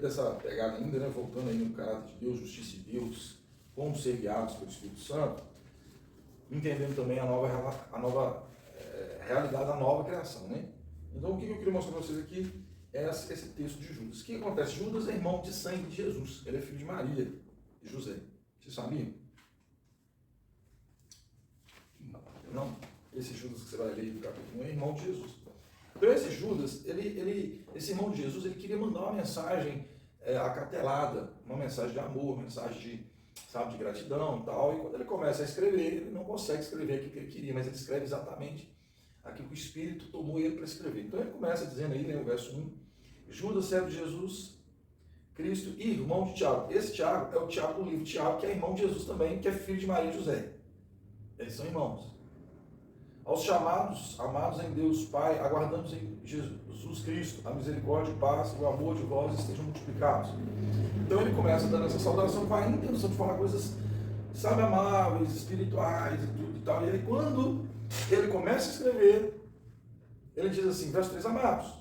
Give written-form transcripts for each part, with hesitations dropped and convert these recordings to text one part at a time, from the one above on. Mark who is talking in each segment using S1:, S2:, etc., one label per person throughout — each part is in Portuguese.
S1: dessa pegada ainda, né, voltando aí no caráter de Deus, justiça de Deus, como ser guiados pelo Espírito Santo, entendendo também a nova realidade da nova criação, né? Então, o que eu queria mostrar para vocês aqui é esse texto de Judas. O que acontece? Judas é irmão de sangue de Jesus. Ele é filho de Maria e José. Vocês sabiam? Não? Esse Judas que você vai ler no capítulo 1 é irmão de Jesus. Então, esse Judas, esse irmão de Jesus, ele queria mandar uma mensagem acatelada, uma mensagem de amor, uma mensagem de gratidão e tal. E quando ele começa a escrever, ele não consegue escrever aquilo que ele queria, mas ele escreve exatamente aquilo que o Espírito tomou ele para escrever. Então ele começa dizendo aí, né, o verso 1, Judas, servo de Jesus Cristo e irmão de Tiago. Esse Tiago é o Tiago do livro Tiago, que é irmão de Jesus também, que é filho de Maria e José. Eles são irmãos. Aos chamados, amados em Deus Pai, aguardamos em Jesus Cristo, a misericórdia, a paz, o amor de vós estejam multiplicados. Então ele começa dando essa saudação com a intenção de falar coisas, sabe, amáveis, espirituais e tudo e tal. E aí quando ele começa a escrever, ele diz assim, verso 3, amados,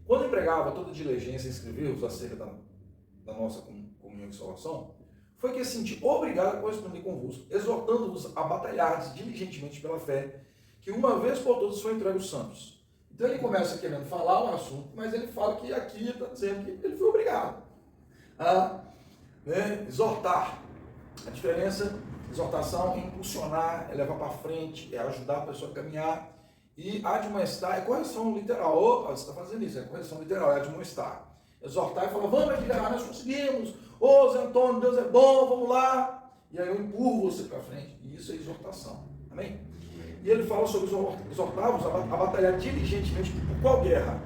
S1: quando empregava toda diligência em escrever-vos acerca da nossa comunhão e salvação, foi que senti obrigado a corresponder convosco, exortando-vos a batalhardes diligentemente pela fé, que uma vez por todas foi entregue aos santos. Então ele começa querendo falar um assunto, mas ele fala que aqui está dizendo que ele foi obrigado a exortar. A diferença, exortação é impulsionar, é levar para frente, é ajudar a pessoa a caminhar. E admoestar é correção literal. Opa, você está fazendo isso, é correção literal, é admoestar. Exortar e falar, vamos liderar, nós conseguimos. Ô Zé Antônio, Deus é bom, vamos lá. E aí eu empurro você para frente. E isso é exortação. Amém? E ele fala sobre exortar-vos a batalhar diligentemente por qual guerra?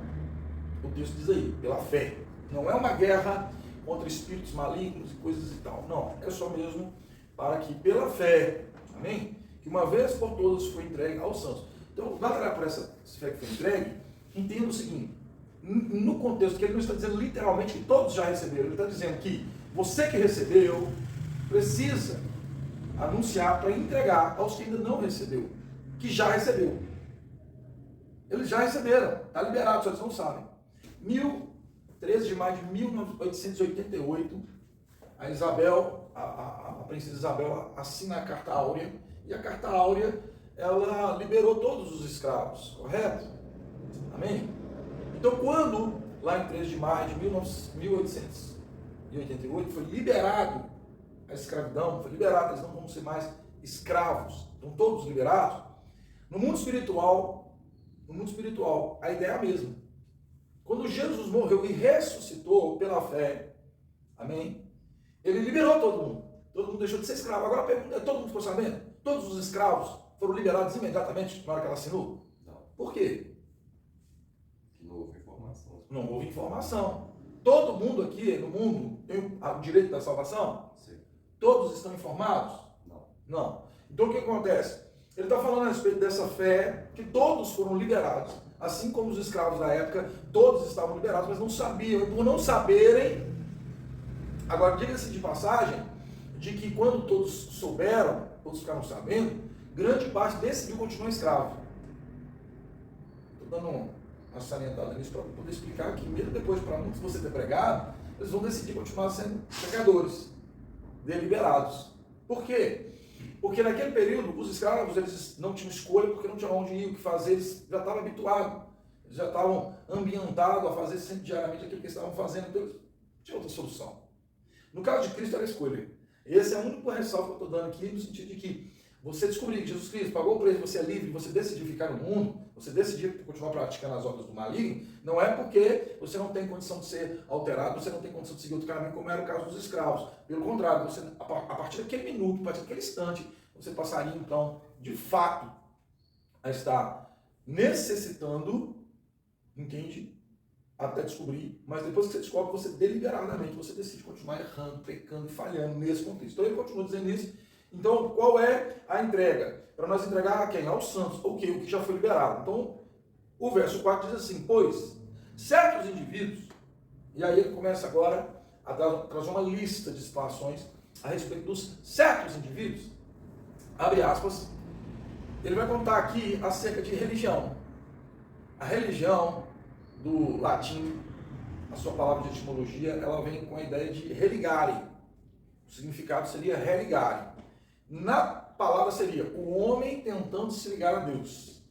S1: O texto diz aí, pela fé. Não é uma guerra contra espíritos malignos e coisas e tal. Não, é só mesmo para que pela fé, amém? Que uma vez por todas foi entregue aos santos. Então, batalhar por essa fé que foi entregue, entenda o seguinte, no contexto que ele não está dizendo literalmente que todos já receberam, ele está dizendo que você que recebeu precisa anunciar para entregar aos que ainda não recebeu, que já recebeu. Eles já receberam, está liberado, só eles não sabem. 13 de maio de 1888, a Isabel, a princesa Isabel assina a Carta Áurea, e a Carta Áurea, ela liberou todos os escravos, correto? Amém? Então, quando, lá em 13 de maio de 1888, foi liberado a escravidão, foi liberado, eles não vão ser mais escravos, estão todos liberados. No mundo espiritual, a ideia é a mesma. Quando Jesus morreu e ressuscitou pela fé, amém? Ele liberou todo mundo deixou de ser escravo. Agora a pergunta é, todo mundo ficou sabendo? Todos os escravos foram liberados imediatamente na hora que ela assinou?
S2: Não.
S1: Por quê?
S2: Não houve informação.
S1: Não houve informação. Todo mundo aqui no mundo tem o direito da salvação?
S2: Sim.
S1: Todos estão informados?
S2: Não.
S1: Não. Então o que acontece? Ele está falando a respeito dessa fé, que todos foram liberados, assim como os escravos da época, todos estavam liberados, mas não sabiam. E por não saberem, agora diga-se de passagem, de que quando todos souberam, todos ficaram sabendo, grande parte decidiu continuar escravo. Estou dando uma salientada nisso para poder explicar que mesmo depois, para muitos você ter pregado, eles vão decidir continuar sendo pecadores, deliberados. Por quê? Porque naquele período, os escravos eles não tinham escolha, porque não tinham onde ir, o que fazer, eles já estavam habituados, eles já estavam ambientados a fazer sempre diariamente aquilo que eles estavam fazendo, então eles não tinham outra solução. No caso de Cristo era a escolha. Esse é o único ressalvo que eu estou dando aqui, no sentido de que você descobrir que Jesus Cristo pagou o preço, você é livre, você decidiu ficar no mundo, você decidiu continuar praticando as obras do maligno, não é porque você não tem condição de ser alterado, você não tem condição de seguir outro caminho, como era o caso dos escravos. Pelo contrário, você, a partir daquele minuto, a partir daquele instante, você passaria então, de fato, a estar necessitando, entende? Até descobrir, mas depois que você descobre, você deliberadamente, você decide continuar errando, pecando e falhando nesse contexto. Então ele continua dizendo isso. Então, qual é a entrega? Para nós entregar a quem? Aos santos. O que já foi liberado. Então, o verso 4 diz assim, pois certos indivíduos, e aí ele começa agora a trazer uma lista de situações a respeito dos certos indivíduos, abre aspas, ele vai contar aqui acerca de religião. A religião do latim a sua palavra de etimologia, ela vem com a ideia de religare. O significado seria religare. Na palavra seria o homem tentando se ligar a Deus.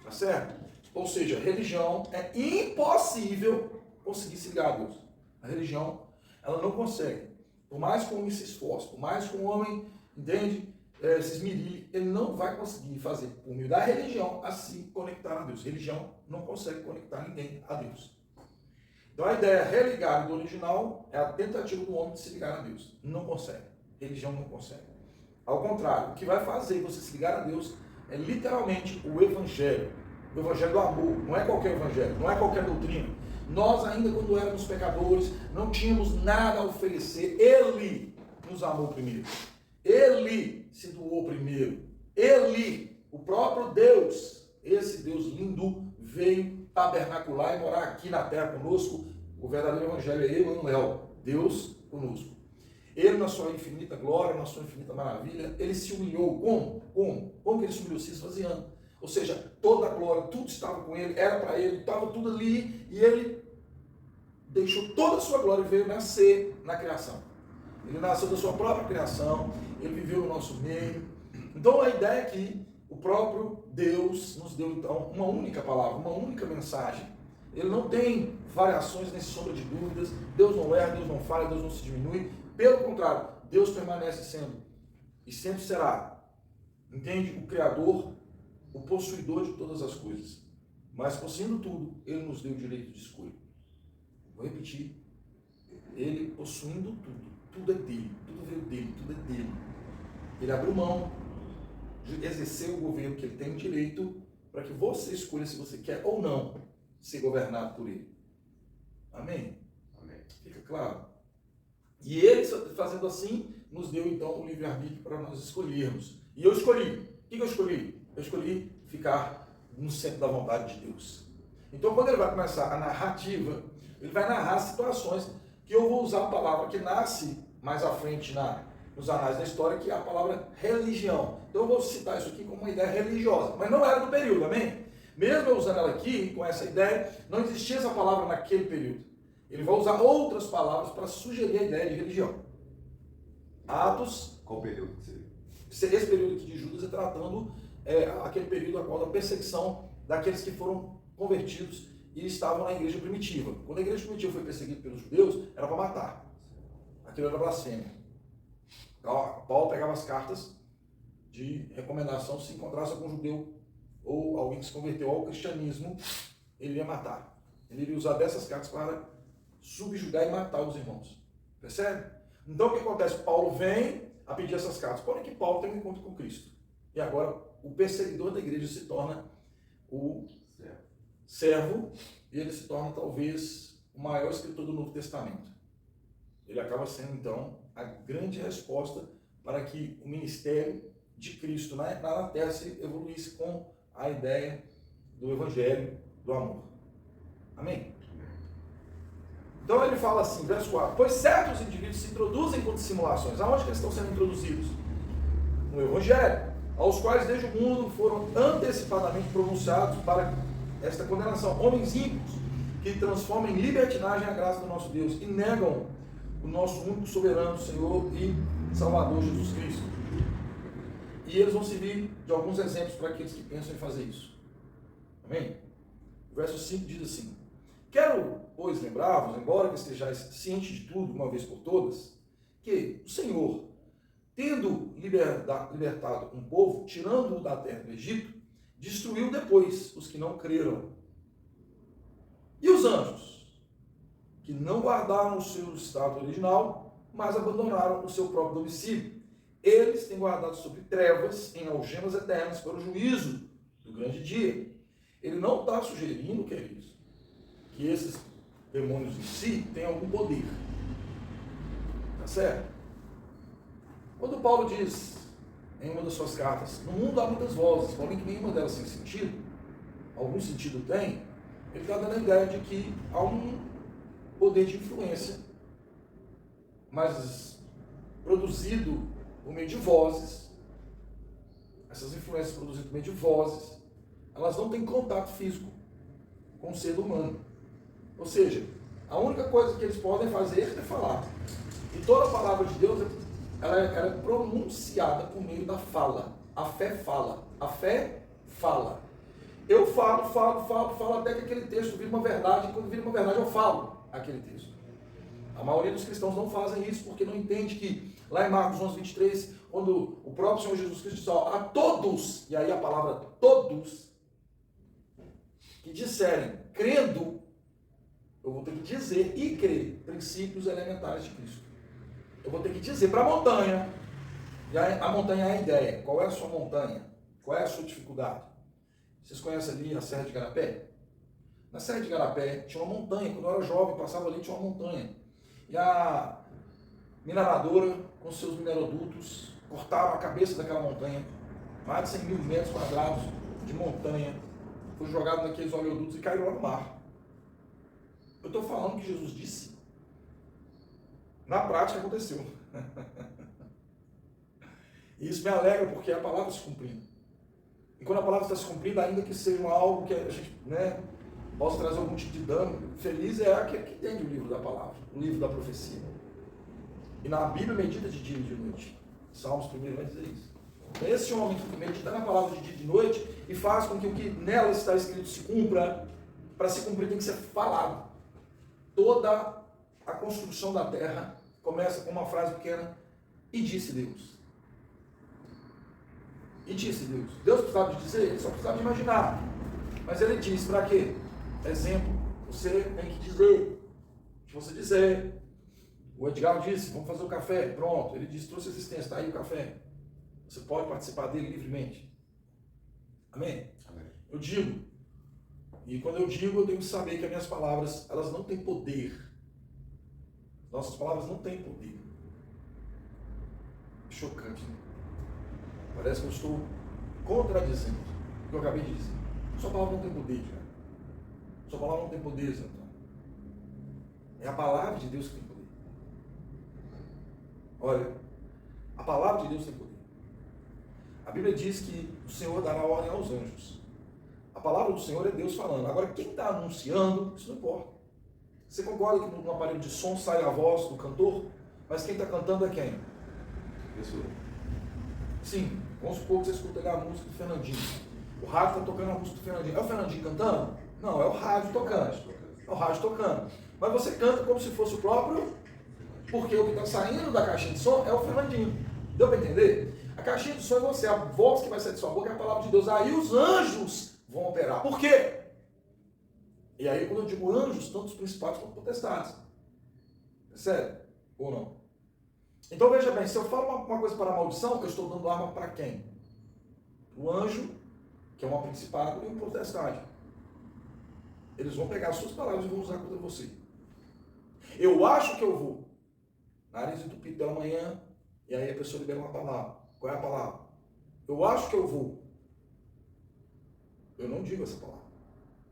S1: Tá certo? Ou seja, religião é impossível conseguir se ligar a Deus. A religião, ela não consegue. Por mais que o homem se esforce, por mais que o homem, entende, se esmerilhe, ele não vai conseguir fazer, por meio da religião, a se conectar a Deus. Religião não consegue conectar ninguém a Deus. Então a ideia religare do original é a tentativa do homem de se ligar a Deus. Não consegue. Religião não consegue. Ao contrário, o que vai fazer você se ligar a Deus é literalmente o Evangelho. O Evangelho do amor. Não é qualquer Evangelho, não é qualquer doutrina. Nós ainda quando éramos pecadores, não tínhamos nada a oferecer. Ele nos amou primeiro. Ele se doou primeiro. Ele, o próprio Deus, esse Deus lindo, veio tabernacular e morar aqui na terra conosco. O verdadeiro Evangelho é Emmanuel, Deus conosco. Ele, na sua infinita glória, na sua infinita maravilha, ele se humilhou. Como? Como que ele se humilhou? Se esvaziando. Ou seja, toda a glória, tudo estava com ele, era para ele, estava tudo ali, e ele deixou toda a sua glória e veio nascer na criação. Ele nasceu da sua própria criação, ele viveu no nosso meio. Então a ideia é que o próprio Deus nos deu então uma única palavra, uma única mensagem. Ele não tem variações nem sombra de dúvidas. Deus não erra, Deus não falha, Deus não se diminui. Pelo contrário, Deus permanece sendo e sempre será, entende? O Criador, o possuidor de todas as coisas. Mas possuindo tudo, ele nos deu o direito de escolha. Vou repetir. Ele possuindo tudo. Tudo é dele, tudo veio dele, tudo é dele. Ele abriu mão de exercer o governo que ele tem direito para que você escolha se você quer ou não ser governado por ele. Amém?
S2: Amém.
S1: Fica claro? E ele, fazendo assim, nos deu então o livre-arbítrio para nós escolhermos. E eu escolhi. O que eu escolhi? Eu escolhi ficar no centro da vontade de Deus. Então, quando ele vai começar a narrativa, ele vai narrar situações que eu vou usar a palavra que nasce mais à frente nos anais da história, que é a palavra religião. Então eu vou citar isso aqui como uma ideia religiosa, mas não era do período, amém? Mesmo eu usando ela aqui, com essa ideia, não existia essa palavra naquele período. Ele vai usar outras palavras para sugerir a ideia de religião. Atos...
S2: Qual período que seria?
S1: Esse período aqui de Judas é tratando aquele período a qual da perseguição daqueles que foram convertidos e estavam na igreja primitiva. Quando a igreja primitiva foi perseguida pelos judeus, era para matar. Aquilo era blasfêmia. Então, Paulo pegava as cartas de recomendação, se encontrasse algum judeu ou alguém que se converteu ao cristianismo, ele ia matar. Ele iria usar dessas cartas para subjugar e matar os irmãos. Percebe? Então o que acontece? Paulo vem a pedir essas cartas. Porém que Paulo tem um encontro com Cristo. E agora o perseguidor da igreja se torna o servo, e ele se torna talvez o maior escritor do Novo Testamento. Ele acaba sendo então a grande resposta para que o ministério de Cristo na terra se evoluísse com a ideia do Evangelho do amor. Amém? Então ele fala assim, verso 4: pois certos indivíduos se introduzem com dissimulações. Aonde que eles estão sendo introduzidos? No Evangelho, aos quais desde o mundo foram antecipadamente pronunciados para esta condenação. Homens ímpios que transformam em libertinagem a graça do nosso Deus e negam o nosso único soberano Senhor e Salvador Jesus Cristo. E eles vão servir de alguns exemplos para aqueles que pensam em fazer isso. Amém? O verso 5 diz assim: quero, pois, lembrar-vos, embora que estejais cientes de tudo, uma vez por todas, que o Senhor, tendo libertado um povo, tirando-o da terra do Egito, destruiu depois os que não creram. E os anjos, que não guardaram o seu estado original, mas abandonaram o seu próprio domicílio. Eles têm guardado sobre trevas, em algemas eternas, para o juízo do grande dia. Ele não está sugerindo, queridos, que esses demônios em si têm algum poder. Tá certo? Quando Paulo diz, em uma das suas cartas, no mundo há muitas vozes, porém que nenhuma delas tem sentido, algum sentido tem, ele está dando a ideia de que há um poder de influência, mas produzido por meio de vozes. Essas influências produzidas por meio de vozes, elas não têm contato físico com o ser humano. Ou seja, A única coisa que eles podem fazer é falar. E toda a palavra de Deus, ela é pronunciada por meio da fala. A fé fala. A fé fala. Eu falo, até que aquele texto vira uma verdade. E quando vira uma verdade, eu falo aquele texto. A maioria dos cristãos não fazem isso porque não entende que lá em Marcos 11, 23, quando o próprio Senhor Jesus Cristo diz a todos, e aí a palavra todos, que disserem, crendo, eu vou ter que dizer e crer princípios elementares de Cristo. Eu vou ter que dizer para a montanha, e a montanha é a ideia. Qual é a sua montanha? Qual é a sua dificuldade? Vocês conhecem ali a Serra de Igarapé? Na Serra de Igarapé tinha uma montanha. Quando eu era jovem, passava ali, tinha uma montanha. E a mineradora, com seus minerodutos, cortava a cabeça daquela montanha. Mais de 100 mil metros quadrados de montanha. Foi jogado naqueles oleodutos e caiu lá no mar. Eu estou falando que Jesus disse. Na prática aconteceu. E isso me alegra porque a palavra se cumprindo. E quando a palavra está se cumprindo, ainda que seja algo que a gente possa trazer algum tipo de dano, feliz é aquele que entende o livro da palavra, o livro da profecia. E na Bíblia medita de dia e de noite. Salmos 1 vai dizer isso. Esse homem que medita na palavra de dia e de noite e faz com que o que nela está escrito se cumpra, para se cumprir tem que ser falado. Toda a construção da terra começa com uma frase pequena, e disse Deus. E disse Deus. Deus precisava de dizer, ele só precisava de imaginar. Mas ele disse, para quê? Exemplo, você tem que dizer. Se você dizer, o Edgar disse, vamos fazer o café, pronto. Ele disse, trouxe existência, está aí o café. Você pode participar dele livremente. Amém?
S2: Amém.
S1: Eu digo, e quando eu digo, eu tenho que saber que as minhas palavras, elas não têm poder. Nossas palavras não têm poder. Chocante, né? Parece que eu estou contradizendo o que eu acabei de dizer. Sua palavra não tem poder, cara. Sua palavra não tem poder, Zé Antônio. É a palavra de Deus que tem poder. Olha, a palavra de Deus tem poder. A Bíblia diz que o Senhor dará ordem aos anjos. A palavra do Senhor é Deus falando. Agora, quem está anunciando, isso não importa. Você concorda que no aparelho de som sai a voz do cantor? Mas quem está cantando é quem?
S2: Pessoa.
S1: Sim, vamos supor que você escuta ali a música do Fernandinho. O rádio está tocando a música do Fernandinho. É o Fernandinho cantando? Não, é o rádio tocando. É o rádio tocando. Mas você canta como se fosse o próprio, porque o que está saindo da caixinha de som é o Fernandinho. Deu para entender? A caixinha de som é você, a voz que vai sair de sua boca é a palavra de Deus. Aí os anjos vão operar. Por quê? E aí quando eu digo anjos, tanto os principados quanto os potestades. É sério? Ou não? Então veja bem, se eu falo uma coisa para a maldição, eu estou dando arma para quem? O anjo, que é um principado, e um potestade. Eles vão pegar as suas palavras e vão usar contra você. Eu acho que eu vou. Nariz entupido pela manhã, e aí a pessoa libera uma palavra. Qual é a palavra? Eu acho que eu vou. Eu não digo essa palavra.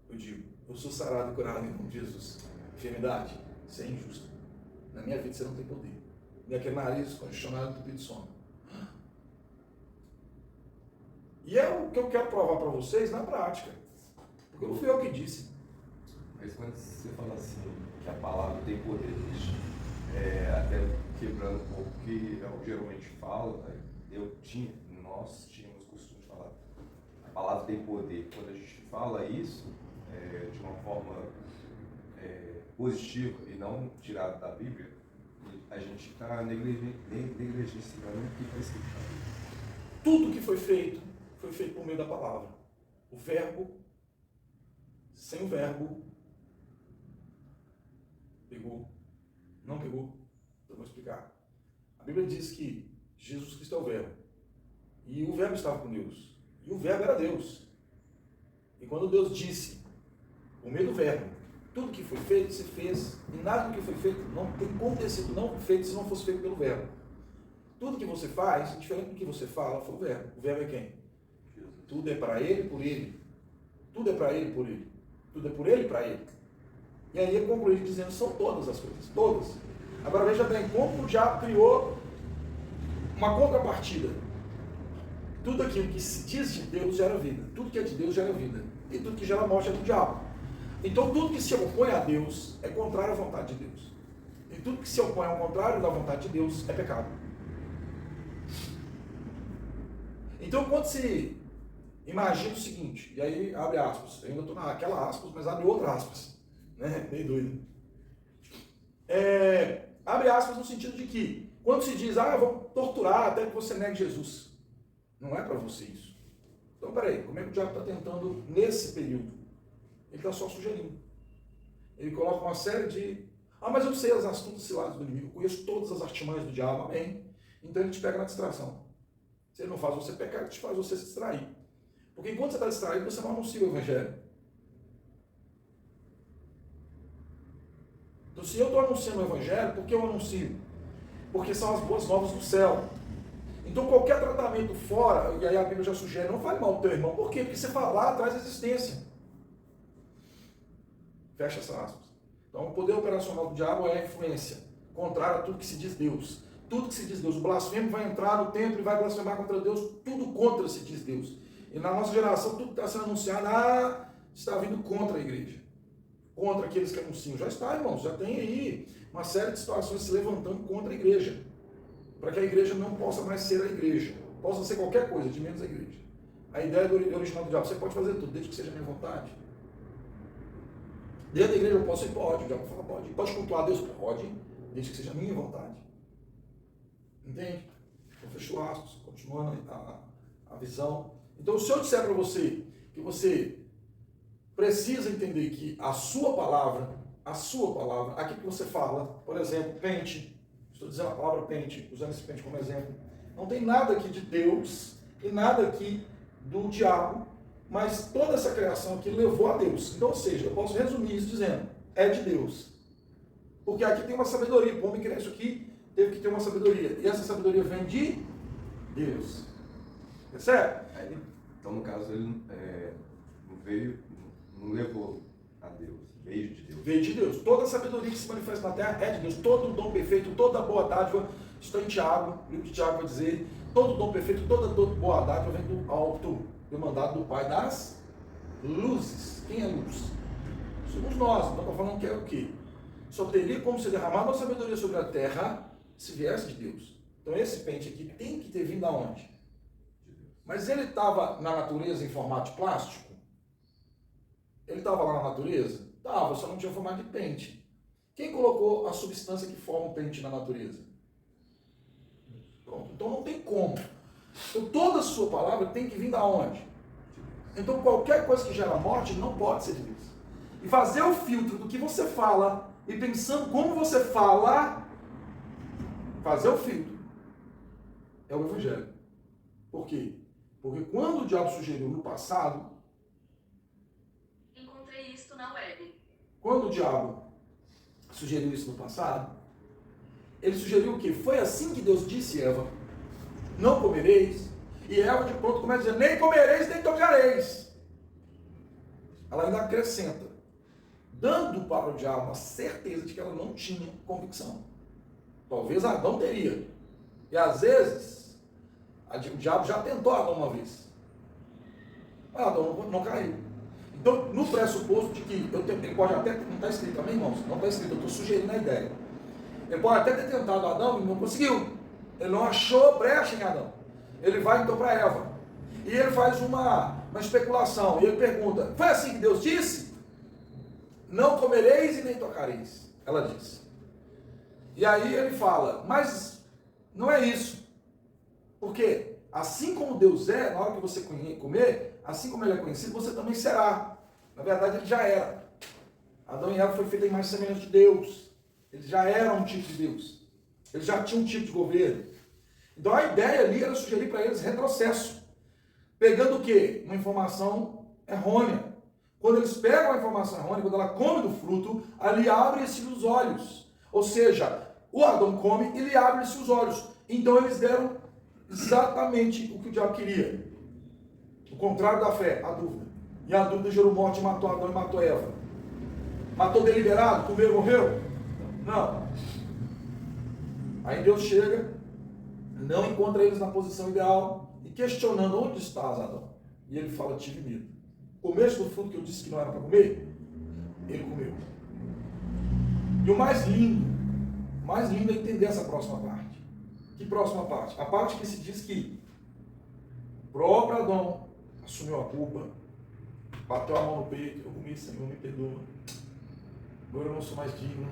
S1: Eu digo, eu sou sarado e curado em nome de Jesus. Enfermidade, isso é injusto. Na minha vida você não tem poder. E aquele nariz congestionado, entupido de sono. E é o que eu quero provar para vocês na prática. Porque não fui eu que disse.
S2: Mas quando você fala assim, que a palavra tem poder, até quebrando um pouco o que eu geralmente falo, nós tínhamos o costume de falar, a palavra tem poder. Quando a gente fala isso de uma forma positiva e não tirada da Bíblia, a gente está negligenciando o que está escrito na Bíblia.
S1: Tudo que foi feito por meio da palavra. O verbo, sem o verbo, pegou. Não pegou? Eu vou explicar. A Bíblia diz que Jesus Cristo é o verbo. E o verbo estava com Deus. E o verbo era Deus. E quando Deus disse, por meio do verbo, tudo que foi feito, se fez. E nada do que foi feito não tem como ter sido não feito se não fosse feito pelo verbo. Tudo que você faz, diferente do que você fala, foi o verbo. O verbo é quem?
S2: Jesus.
S1: Tudo é para ele, por ele. Tudo é para ele, por ele. Tudo é por ele, para ele. E aí ele conclui dizendo, são todas as coisas. Todas. Agora veja bem, como o diabo criou uma contrapartida. Tudo aquilo que se diz de Deus gera vida. Tudo que é de Deus gera vida. E tudo que gera morte é do diabo. Então tudo que se opõe a Deus é contrário à vontade de Deus. E tudo que se opõe ao contrário da vontade de Deus é pecado. Então quando se imagina o seguinte, e aí abre aspas, eu ainda estou naquela aspas, mas abre outra aspas, né? Meio doido. Abre aspas no sentido de que, quando se diz, eu vou torturar até que você negue Jesus, não é para você isso. Então, peraí, como é que o diabo está tentando nesse período? Ele está só sugerindo. Ele coloca uma série de, mas eu sei as astutas ciladas do inimigo, eu conheço todas as artimanhas do diabo, amém? Então ele te pega na distração. Se ele não faz você pecar, ele te faz você se distrair. Porque enquanto você está distraído, você não anuncia o evangelho. Então, se eu estou anunciando o evangelho, por que eu anuncio? Porque são as boas novas do céu. Então, qualquer tratamento fora, e aí a Bíblia já sugere, não fale mal do teu irmão. Por quê? Porque você falar traz existência. Fecha essas aspas. Então, o poder operacional do diabo é a influência, contrária a tudo que se diz Deus. Tudo que se diz Deus. O blasfemo vai entrar no templo e vai blasfemar contra Deus. Tudo contra se diz Deus. E na nossa geração, tudo que está sendo anunciado, está vindo contra a igreja. Contra aqueles que anunciam. Já está, irmãos. Já tem aí uma série de situações se levantando contra a igreja. Para que a igreja não possa mais ser a igreja. Possa ser qualquer coisa, de menos a igreja. A ideia original do diabo, você pode fazer tudo, desde que seja a minha vontade. Dentro da igreja eu posso e pode. O diabo fala, pode. Pode cultuar a Deus? Pode, desde que seja a minha vontade. Entende? Então fechou aspas, continuando a visão. Então se eu disser para você que você precisa entender que a sua palavra, aquilo que você fala, por exemplo, pente, estou dizendo a palavra pente, usando esse pente como exemplo, não tem nada aqui de Deus e nada aqui do diabo, mas toda essa criação aqui levou a Deus. Então, ou seja, eu posso resumir isso dizendo, é de Deus. Porque aqui tem uma sabedoria, para o homem criar isso aqui, teve que ter uma sabedoria, e essa sabedoria vem de Deus. Percebe?
S2: Então, no caso, ele não levou a Deus, veio de Deus.
S1: Veio de Deus. Toda a sabedoria que se manifesta na terra é de Deus. Todo dom perfeito, toda boa dádiva, está em Tiago, o livro de Tiago vai dizer, todo dom perfeito, toda boa dádiva vem do alto, demandado do Pai das luzes. Quem é luz? Somos nós. Então está falando que é o quê? Só teria como ser derramada a sabedoria sobre a terra se viesse de Deus. Então esse pente aqui tem que ter vindo aonde? Mas ele estava na natureza em formato de plástico? Ele estava lá na natureza? Estava, só não tinha formato de pente. Quem colocou a substância que forma o pente na natureza? Pronto. Então não tem como. Então toda a sua palavra tem que vir da onde? Então qualquer coisa que gera morte não pode ser de Deus. E fazer o filtro do que você fala e pensando como você fala, fazer o filtro é o evangelho. Por quê? Porque quando o diabo sugeriu no passado,
S3: encontrei isto na web.
S1: Quando o diabo sugeriu isso no passado, ele sugeriu o quê? Foi assim que Deus disse, Eva, não comereis. E Eva de pronto começa a dizer, nem comereis, nem tocareis. Ela ainda acrescenta, dando para o diabo a certeza de que ela não tinha convicção. Talvez Adão teria. E às vezes, o diabo já tentou Adão uma vez. Mas Adão não caiu. Então, no pressuposto de que ele pode até, não está escrito também, irmãos, não está escrito, eu estou sugerindo a ideia. Ele pode até ter tentado Adão e não conseguiu. Ele não achou brecha em Adão. Ele vai então para Eva. E ele faz uma especulação. E ele pergunta, foi assim que Deus disse? Não comereis e nem tocareis. Ela disse. E aí ele fala, mas não é isso. Por quê? Assim como Deus é, na hora que você comer, assim como ele é conhecido, você também será. Na verdade, ele já era. Adão e Eva foi feita a imagem semelhante de Deus. Eles já eram um tipo de Deus. Eles já tinham um tipo de governo. Então a ideia ali era sugerir para eles retrocesso. Pegando o quê? Uma informação errônea. Quando eles pegam a informação errônea, quando ela come do fruto, ali abrem-se os olhos. Ou seja, o Adão come e lhe abrem-se os olhos. Então eles deram exatamente o que o diabo queria. O contrário da fé, a dúvida. E a dúvida gerou morte, matou Adão e matou Eva. Matou deliberado? Comeu e morreu? Não. Aí Deus chega, não encontra eles na posição ideal e questionando, onde estás, Adão? E ele fala, tive medo. Comeste do fruto que eu disse que não era para comer? ele comeu. E o mais lindo é entender essa próxima parte. Que próxima parte? A parte que se diz que o próprio Adão assumiu a culpa, bateu a mão no peito, eu comi, Senhor, me perdoa. Agora eu não sou mais digno.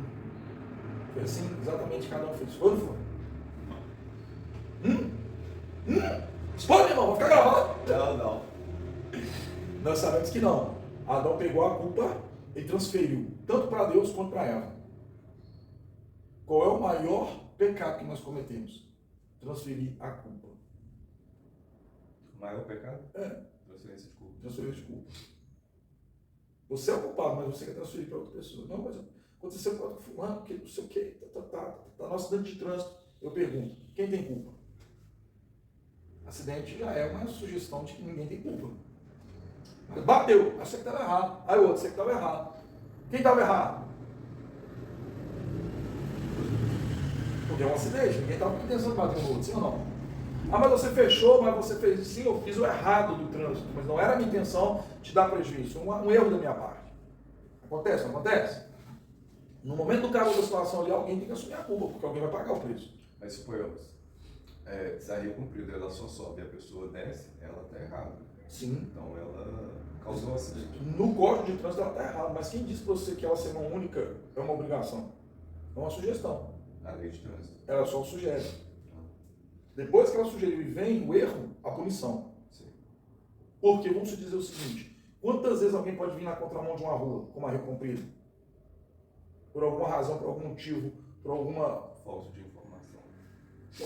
S1: Foi assim, exatamente, cada um fez. Foi ou não foi? Responde, irmão, vai ficar gravado.
S2: Não.
S1: Nós sabemos que não. Adão pegou a culpa e transferiu, tanto para Deus quanto para Eva. Qual é o maior pecado que nós cometemos? Transferir a culpa.
S2: O maior pecado?
S1: É.
S2: Transferência de culpa.
S1: Transferência de culpa. Você é o culpado, mas você quer transferir para outra pessoa. Não, mas aconteceu com outro fulano, porque não sei o quê, tá no acidente de trânsito. Eu pergunto, quem tem culpa? Acidente já é uma sugestão de que ninguém tem culpa. Mas bateu, achei que estava errado. Aí o outro, achei que estava errado. Quem estava errado? Porque é um acidente, ninguém estava com intenção de bater no outro, sim ou não? Ah, mas você fechou, mas você fez, sim, eu fiz o errado do trânsito, mas não era a minha intenção te dar prejuízo, um erro da minha parte. Acontece, não acontece? No momento do carro da situação ali, alguém tem que assumir a culpa, porque alguém vai pagar o preço.
S2: Mas suponhamos, precisaria cumprir o relação sobe e a pessoa desce, ela está errada.
S1: Sim.
S2: Então ela causou um acidente.
S1: No código de trânsito ela está errada, mas quem disse para você que ela ser mão única é uma obrigação? É uma sugestão.
S2: A lei de trânsito.
S1: Ela só sugere. Depois que ela sugeriu e vem o erro, a punição.
S2: Sim.
S1: Porque vamos dizer o seguinte, quantas vezes alguém pode vir na contramão de uma rua com uma rio comprida? Por alguma razão, por algum motivo, por alguma
S2: falta de informação.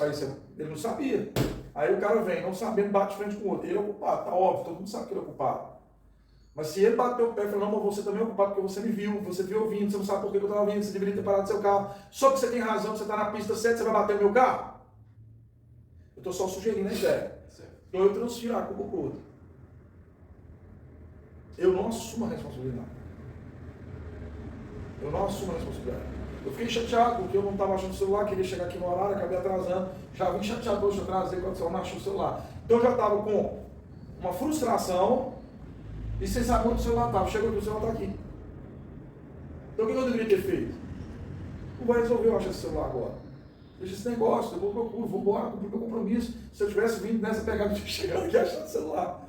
S1: Aí ele não sabia. Aí o cara vem, não sabendo, bate de frente com o outro. Ele é o culpado, tá óbvio, todo mundo sabe que ele é o culpado. Mas se ele bateu o pé e falou, não, mas você também é o culpado porque você me viu, você viu eu vindo, você não sabe por que eu estava vindo, você deveria ter parado seu carro. Só que você tem razão, você está na pista certa, você vai bater no meu carro? Eu estou só sugerindo a ideia.
S2: Certo.
S1: Então eu transfiro a culpa para o outro. Eu não assumo a responsabilidade. Eu não assumo a responsabilidade. Eu fiquei chateado porque eu não estava achando o celular, queria chegar aqui no horário, acabei atrasando. Já vim chateado hoje, eu atrasei quando o celular não achou o celular. Então eu já estava com uma frustração e sem saber onde o celular estava. Chegou aqui, o celular está aqui. Então o que eu deveria ter feito? Não vai resolver eu achar esse celular agora. Deixa esse negócio, eu vou embora, cumprir meu compromisso. Se eu tivesse vindo nessa pegada de chegar aqui e achar o celular.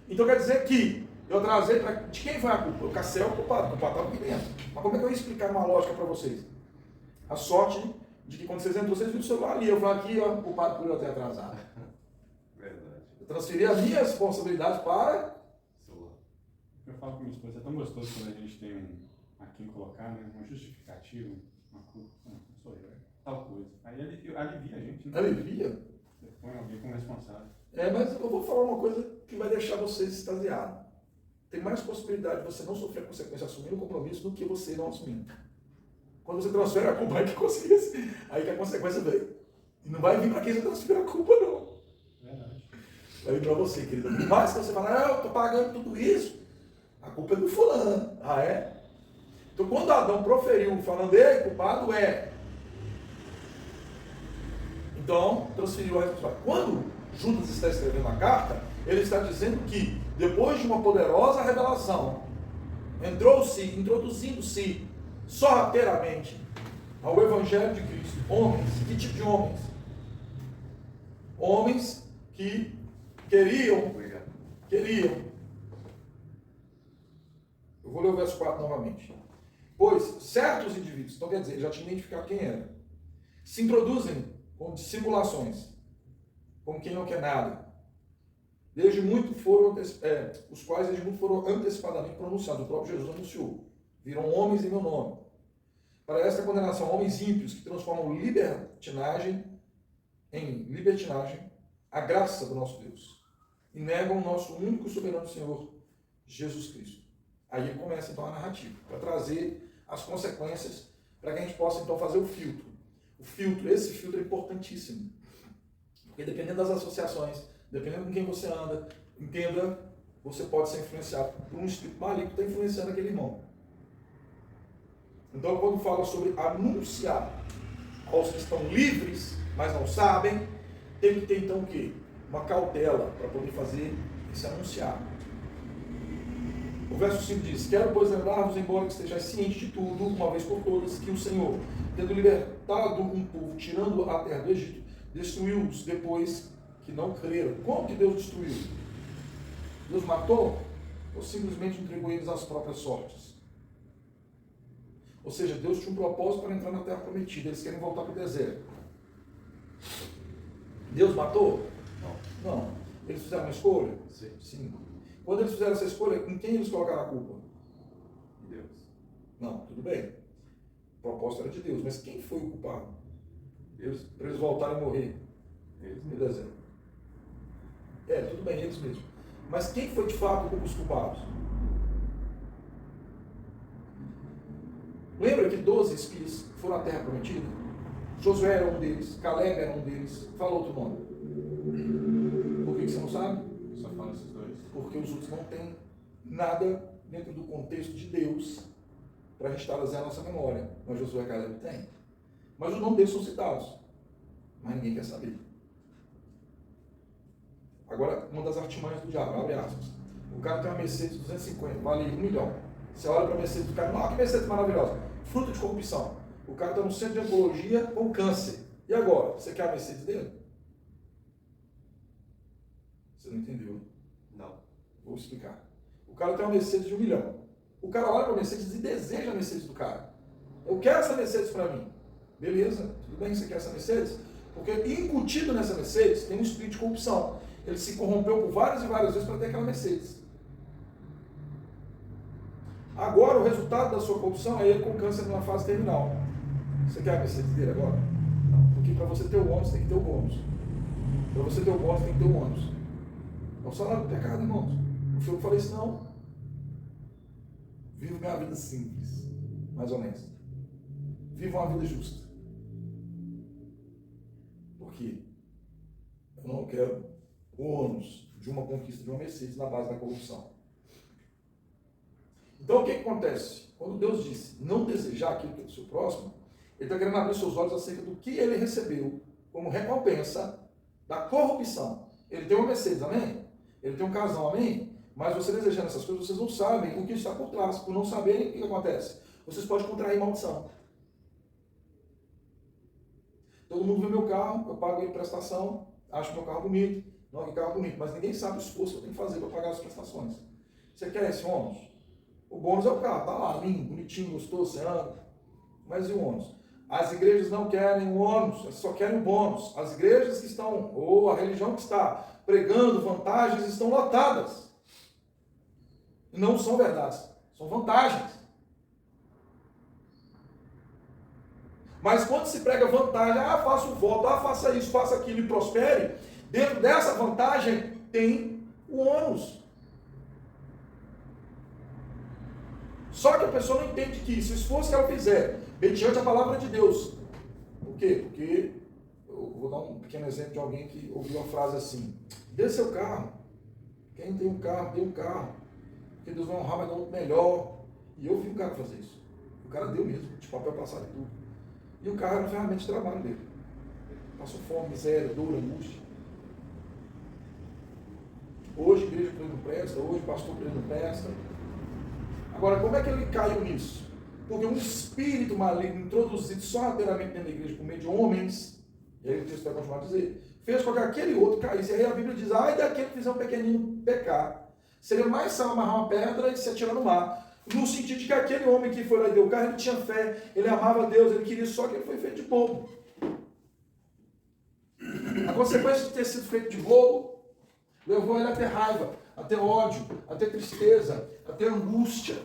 S1: Então quer dizer que eu atrasei para. De quem foi a culpa? O Cassel é o culpado estava aqui dentro. Mas como é que eu ia explicar uma lógica para vocês? A sorte de que quando vocês entrou, vocês viram o celular ali. Eu falei aqui, ó, culpado por eu ter atrasado.
S2: Verdade.
S1: Eu transferi a minha responsabilidade para.
S2: Celular.
S3: Eu falo com minha esposa, é tão gostoso quando a gente tem a quem colocar, né? Uma justificativa, uma culpa. Não sou eu, tal coisa. Aí alivia a gente, né?
S1: Alivia?
S3: Você põe alguém como responsável.
S1: Mas eu vou falar uma coisa que vai deixar vocês extasiados. Tem mais possibilidade de você não sofrer a consequência assumindo o compromisso do que você não assumindo. Quando você transfere a culpa, aí que a consequência vem. E não vai vir para quem você transfere a culpa, não.
S3: Verdade.
S1: Vai vir para você, querido. Por mais que você fale, eu estou pagando tudo isso, a culpa é do fulano. Ah, é? Então, quando Adão proferiu falando, ei, culpado é. Então, transferiu a responsabilidade. Quando Judas está escrevendo a carta, ele está dizendo que, depois de uma poderosa revelação, introduzindo-se sorrateiramente ao Evangelho de Cristo, homens, que tipo de homens? Homens que queriam, eu vou ler o verso 4 novamente, pois certos indivíduos, então quer dizer, ele já tinha identificado quem era, se introduzem com dissimulações, como quem não quer nada, desde muito foram, os quais desde muito foram antecipadamente pronunciados, o próprio Jesus anunciou, viram homens em meu nome. Para esta condenação, homens ímpios que transformam libertinagem em libertinagem a graça do nosso Deus e negam o nosso único e soberano Senhor, Jesus Cristo. Aí ele começa então a narrativa, para trazer as consequências, para que a gente possa então fazer o filtro. Esse filtro é importantíssimo, porque dependendo das associações, dependendo com quem você anda, entenda, você pode ser influenciado por um espírito maligno que está influenciando aquele irmão. Então, quando fala sobre anunciar aos que estão livres, mas não sabem, tem que ter então o quê? Uma cautela para poder fazer esse anunciar. O verso 5 diz: quero, pois, lembrar-vos, embora que estejais cientes de tudo, uma vez por todas, que o Senhor, tendo libertado um povo, tirando a terra do Egito, destruiu-os depois que não creram. Como que Deus destruiu? Deus matou? Ou simplesmente entregou eles às próprias sortes? Ou seja, Deus tinha um propósito para entrar na terra prometida. Eles querem voltar para o deserto. Deus matou? Não. Eles fizeram uma escolha? Sim. Quando eles fizeram essa escolha, em quem eles colocaram a culpa?
S2: Deus.
S1: Não, tudo bem. O propósito era de Deus. Mas quem foi o culpado?
S2: Deus.
S1: Para eles voltarem a morrer
S2: Eles
S1: no
S2: mesmo.
S1: deserto. Tudo bem, eles mesmos. Mas quem foi de fato os culpados? Lembra que 12 espias foram à terra prometida? Josué era um deles, Caleb era um deles. Fala outro nome. Por que você não sabe?
S3: Só fala esses dois.
S1: Porque os outros não têm nada dentro do contexto de Deus para restaurar a nossa memória. Mas Josué e Caleb tem. Mas os nomes deles são citados. Mas ninguém quer saber. Agora, uma das artimanhas do diabo, abre aspas. O cara tem uma Mercedes 250, vale 1 milhão. Você olha para a Mercedes do cara, não, que Mercedes maravilhosa. Fruto de corrupção. O cara está no centro de oncologia com câncer. E agora? Você quer a Mercedes dele? Você não entendeu?
S2: Não.
S1: Vou explicar. O cara tem uma Mercedes de 1 milhão. O cara olha para a Mercedes e deseja a Mercedes do cara. Eu quero essa Mercedes para mim. Beleza, tudo bem que você quer essa Mercedes? Porque incutido nessa Mercedes tem um espírito de corrupção. Ele se corrompeu por várias e várias vezes para ter aquela Mercedes. Agora o resultado da sua corrupção é ele com câncer numa fase terminal. Você quer a Mercedes dele agora? Não. Porque para você ter o ônus tem que ter o bônus. Para você ter o bônus tem que ter o ônus. É o salário do pecado, irmãos. Eu falei isso não. Viva uma vida simples, mais honesta. Viva uma vida justa. Por quê? Eu não quero o ônus de uma conquista de uma Mercedes na base da corrupção. Então o que acontece? Quando Deus disse não desejar aquilo que é do seu próximo, Ele está querendo abrir seus olhos acerca do que ele recebeu como recompensa da corrupção. Ele tem uma Mercedes, amém? Ele tem um casal, amém? Mas você desejando essas coisas, vocês não sabem o que está por trás. Por não saberem, o que acontece? Vocês podem contrair maldição. Todo mundo vê meu carro, eu pago ele prestação, acho meu carro bonito, não, que carro bonito, mas ninguém sabe o esforço que eu tenho que fazer para pagar as prestações. Você quer esse ônus? O bônus é o carro, tá lá, lindo, bonitinho, gostoso, você anda. Mas e o ônus? As igrejas não querem o ônus, elas só querem o bônus. As igrejas que estão, ou a religião que está pregando vantagens, estão lotadas. E não são verdades, são vantagens. Mas quando se prega vantagem, faça o voto, faça isso, faça aquilo e prospere, dentro dessa vantagem tem o ônus. Só que a pessoa não entende que se o esforço que ela fizer, mediante a palavra de Deus, por quê? Porque, eu vou dar um pequeno exemplo de alguém que ouviu a frase assim, dê seu carro, quem tem um carro, dê um carro, porque Deus vai honrar, vai dar um melhor. E eu vi um cara fazer isso, o cara deu mesmo, de papel passado e tudo. E o carro era uma ferramenta de trabalho dele. Passou fome, miséria, dor, angústia. Hoje a igreja para ele não presta, hoje o pastor para ele não presta. Agora, como é que ele caiu nisso? Porque um espírito maligno introduzido sorrateiramente dentro da igreja por meio de homens, e aí o texto vai continuar a dizer, fez com que aquele outro caísse. E aí a Bíblia diz, ai daquele que fizer um pequenino pecar. Seria mais só amarrar uma pedra e se atirar no mar. No sentido de que aquele homem que foi lá e deu o carro, ele tinha fé, ele amava Deus, ele queria só que ele foi feito de bobo. A consequência de ter sido feito de bobo levou ele a ter raiva, a ter ódio, a ter tristeza, a ter angústia,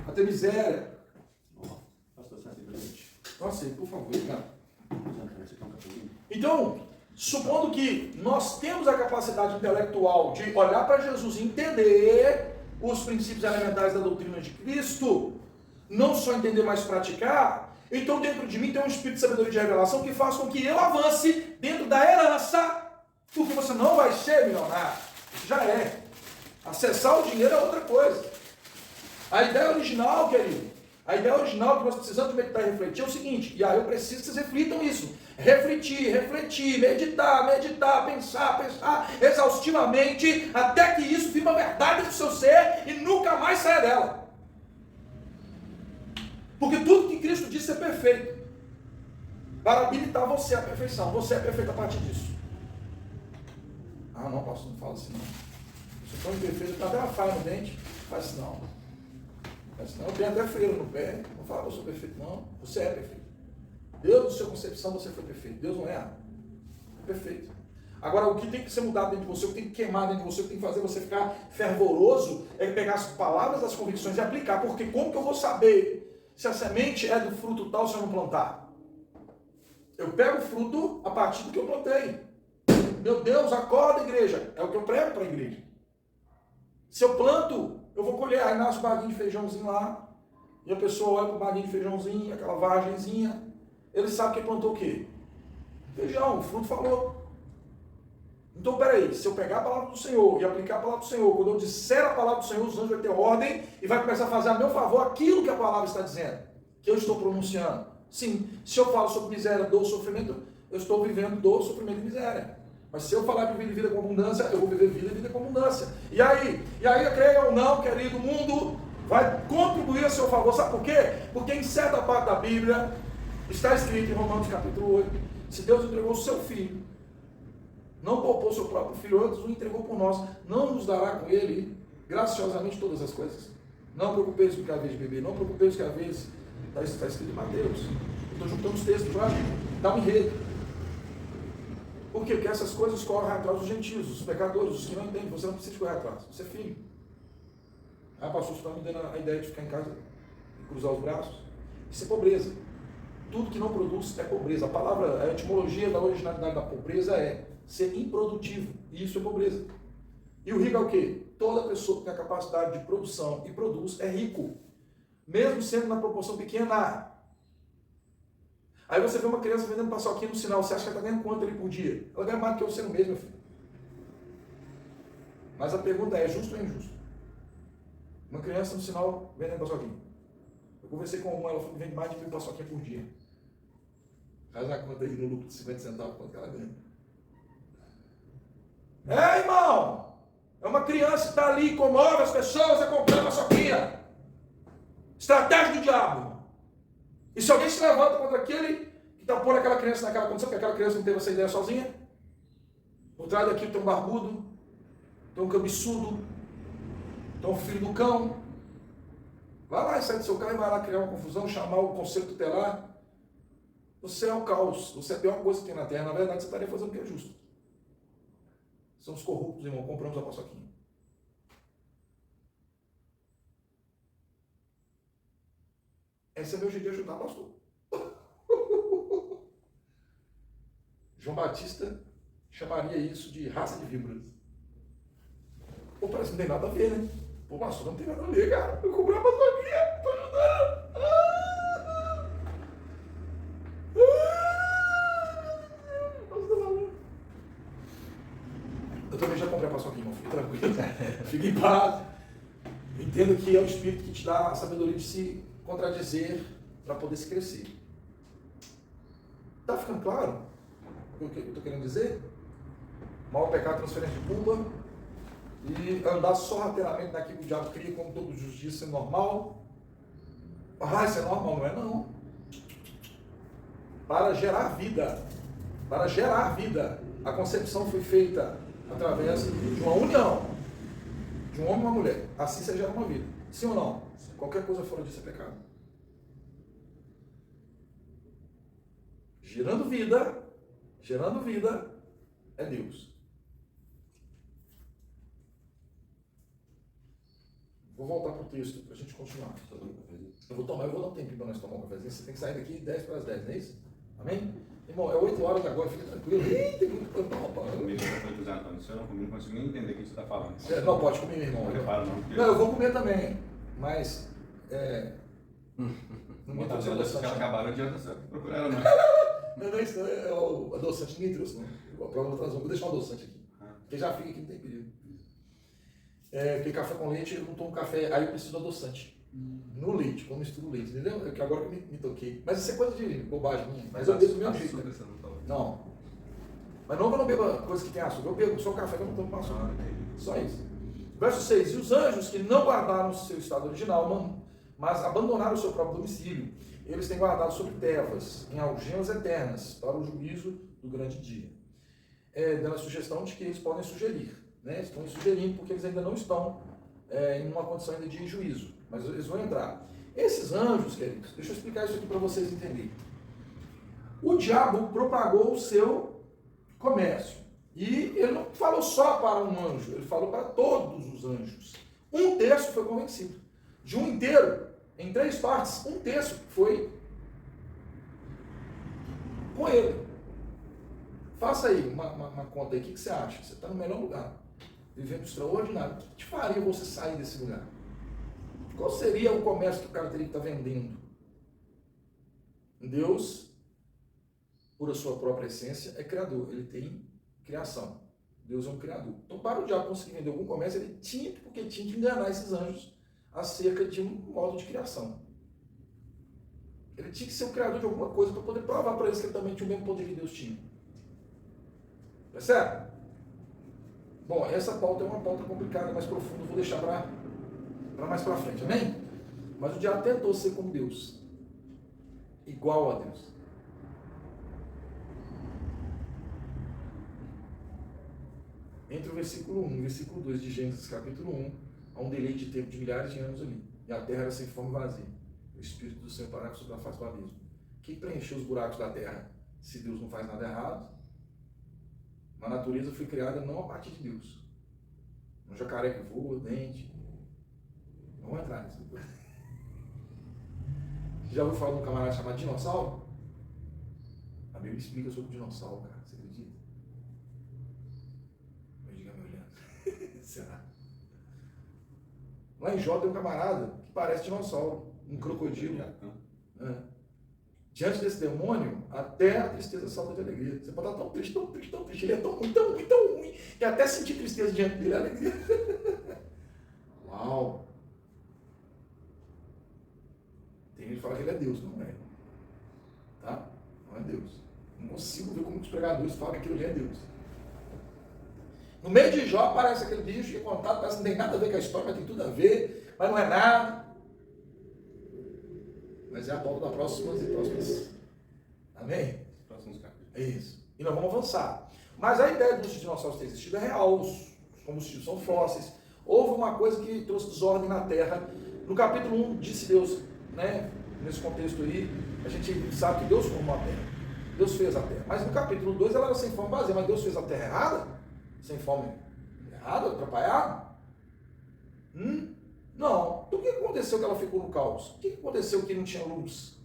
S1: a ter miséria.
S3: Pastor, você assim pra gente?
S1: Nossa, por favor, cara.
S3: Então,
S1: Então, supondo que nós temos a capacidade intelectual de olhar para Jesus e entender os princípios elementares da doutrina de Cristo, não só entender, mas praticar, então dentro de mim tem um espírito de sabedoria e de revelação que faz com que eu avance dentro da herança, porque você não vai ser milionário, já é. Acessar o dinheiro é outra coisa. A ideia original, querido, A ideia original que nós precisamos meditar e refletir é o seguinte, e aí eu preciso que vocês reflitam isso. Refletir, meditar, pensar exaustivamente, até que isso vire uma verdade do seu ser e nunca mais saia dela. Porque tudo que Cristo disse é perfeito. Para habilitar você à perfeição. Você é perfeito a partir disso. Ah, não, pastor, não fala assim não. Eu sou tão imperfeito, eu tenho até uma falha no dente. Faz assim não. Eu tenho até freio no pé. Não fala que eu sou perfeito, não. Você é perfeito. Deus, na sua concepção, você foi perfeito. Deus não erra. É perfeito. Agora, o que tem que ser mudado dentro de você, o que tem que queimar dentro de você, o que tem que fazer você ficar fervoroso, é pegar as palavras das convicções e aplicar. Porque como que eu vou saber se a semente é do fruto tal se eu não plantar? Eu pego o fruto a partir do que eu plantei. Meu Deus, acorda, igreja. É o que eu prego para a igreja. Se eu planto, eu vou colher. Aí nasce um baguinho de feijãozinho lá. E a pessoa olha para o baguinho de feijãozinho, aquela vagenzinha. Ele sabe que plantou o quê? Feijão, o fruto falou. Então, peraí, se eu pegar a palavra do Senhor e aplicar a palavra do Senhor, quando eu disser a palavra do Senhor, os anjos vão ter ordem e vai começar a fazer a meu favor aquilo que a palavra está dizendo, que eu estou pronunciando. Sim, se eu falo sobre miséria, dor, sofrimento, eu estou vivendo dor, sofrimento e miséria. Mas se eu falar de vida com abundância, eu vou viver vida com abundância. E aí, creia ou não, querido, o mundo vai contribuir a seu favor. Sabe por quê? Porque em certa parte da Bíblia está escrito em Romanos capítulo 8, se Deus entregou o seu filho, não poupou o seu próprio filho, antes o entregou por nós, não nos dará com ele graciosamente todas as coisas? Não preocupeis com o que é a vez de beber, não preocupeis com o que é a vez, está escrito em Mateus. Eu estou juntando os textos para dar um enredo. Por quê? Porque essas coisas correm atrás dos gentios, dos pecadores, os que não entendem. Você não precisa correr atrás, você é filho. Ah, pastor, você está me dando a ideia de ficar em casa e cruzar os braços? Isso é pobreza. Tudo que não produz é pobreza. A palavra, a etimologia da originalidade da pobreza é ser improdutivo. E isso é pobreza. E o rico é o quê? Toda pessoa que tem a capacidade de produção e produz é rico. Mesmo sendo na proporção pequena. Aí você vê uma criança vendendo paçoquinha no sinal. Você acha que ela está ganhando quanto ali por dia? Ela ganha mais do que você no mês, meu filho. Mas a pergunta é justo ou injusto? Uma criança no sinal vendendo paçoquinha. Eu conversei com uma, ela falou que vende mais de 1.000 paçoquinhas por dia. Faz a conta aí no lucro de 50 centavos, quanto que ela ganha. É, irmão! É uma criança que está ali, comove as pessoas a comprar paçoquinha. Estratégia do diabo. E se alguém se levanta contra aquele que está pondo aquela criança naquela condição, porque aquela criança não teve essa ideia sozinha, por trás daquilo tem um barbudo, tem um cabeçudo, tem um filho do cão. Vai lá e sai do seu carro e vai lá criar uma confusão, chamar o conselho tutelar. Você é o caos, você é a pior coisa que tem na terra. Na verdade, você estaria fazendo o que é justo. Somos corruptos, irmão, compramos a paçoquinha. Esse é meu jeito de ajudar, pastor. João Batista chamaria isso de raça de víboras. Pô, parece que não tem nada a ver, né? Pô, pastor, não tem nada a ver, cara. Eu comprei uma paçoquinha, tô ajudando. Eu também já comprei a paçoquinha, irmão. Fique tranquilo. Fique em paz. Entenda que é o Espírito que te dá a sabedoria de se contradizer para poder se crescer. Está ficando claro o que eu estou querendo dizer? Mal pecado, transferência de culpa e andar sorrateiramente naquilo que o diabo cria como todos os dias sendo normal. Ah, isso é normal, não é não. Para gerar vida, a concepção foi feita através de uma união de um homem e uma mulher. Assim você gera uma vida. Sim ou não? Qualquer coisa fora disso é pecado. Gerando vida é Deus. Vou voltar para o texto para a gente continuar. Eu vou dar um tempinho para nós tomar um cafezinho. Você tem que sair daqui 10 para as 10, não é isso? Amém? Irmão, é 8 horas agora, fica tranquilo. Tem muito tempo para roubar.
S3: Se eu não consigo nem entender o que você está falando.
S1: Não, pode comer, irmão. Não, eu vou comer também. Mas. Não me trouxe adoçante.
S3: Ela acabaram de procurar ela, não.
S1: Não, isso é o adoçante, ninguém trouxe, não. A prova traz vou deixar um adoçante aqui. Porque já fica aqui, não tem perigo. Porque café com leite, eu não tomo café, aí eu preciso do adoçante. no leite, quando misturo o leite, entendeu? É que agora que eu me toquei. Mas isso é coisa de bobagem minha. Mas eu bebo do mesmo jeito.
S2: Açúcar você não toma?
S1: Não. Mas não que eu não beba coisa que tem açúcar. Eu bebo só café que eu não tomo com açúcar. Só isso. Verso 6. E os anjos que não guardaram o seu estado original, mas abandonaram o seu próprio domicílio, eles têm guardado sobre trevas, em algemas eternas, para o juízo do grande dia. Dando a sugestão de que eles podem sugerir. Né? Estão sugerindo porque eles ainda não estão em uma condição ainda de juízo. Mas eles vão entrar. Esses anjos, queridos, deixa eu explicar isso aqui para vocês entenderem. O diabo propagou o seu comércio. E ele não falou só para um anjo, ele falou para todos os anjos. 1/3 foi convencido. De um inteiro, em 3 partes, 1/3 foi com ele. Faça aí uma conta aí, o que você acha? Você está no melhor lugar, vivendo extraordinário. O que te faria você sair desse lugar? Qual seria o comércio que o cara teria que estar vendendo? Deus, por a sua própria essência, é criador. Ele tem criação. Deus é um criador. Então, para o diabo conseguir vender algum comércio, ele tinha que enganar esses anjos acerca de um modo de criação. Ele tinha que ser o criador de alguma coisa para poder provar para eles que ele também tinha o mesmo poder que Deus tinha. Percebe? Bom, essa pauta é uma pauta complicada, mais profunda, vou deixar para mais para frente, amém? Mas o diabo tentou ser como Deus, igual a Deus. Entre o versículo 1 e o versículo 2 de Gênesis capítulo 1, há um deleite de tempo de milhares de anos ali, e a terra era sem forma e vazia. O Espírito do Senhor parava sobre a face do abismo. Quem preencheu os buracos da terra, se Deus não faz nada errado? A natureza foi criada não a partir de Deus. Um jacaré que voa, dente. Não vamos entrar nisso depois. Já ouviu falar de um camarada chamado dinossauro? A Bíblia explica sobre o dinossauro, cara. Você acredita? Mas diga me olhando. Será? Lá em Jó tem um camarada que parece dinossauro. Um crocodilo. Diante desse demônio, até a tristeza salta de alegria. Você pode estar tão triste, tão triste, tão triste. Ele é tão ruim, tão ruim, tão ruim. E até sentir tristeza diante dele é alegria. Uau! Tem gente que fala que ele é Deus, não é. Tá? Não é Deus. Não consigo ver como os pregadores falam que aquilo ali é Deus. No meio de Jó aparece aquele bicho que é contado, parece que não tem nada a ver com a história, mas tem tudo a ver, mas não é nada. Mas é a pauta da próximas e próximas. Amém?
S3: Próximos capítulos.
S1: É isso. E nós vamos avançar. Mas a ideia dos dinossauros ter existido é real. Os combustíveis são fósseis. Houve uma coisa que trouxe desordem na Terra. No capítulo 1, disse Deus, né? Nesse contexto aí, a gente sabe que Deus formou a Terra. Deus fez a Terra. Mas no capítulo 2, ela era sem forma vazia. Mas Deus fez a Terra errada? Sem forma errada? Atrapalhada? Não. Então o que aconteceu que ela ficou no caos? O que aconteceu que não tinha luz?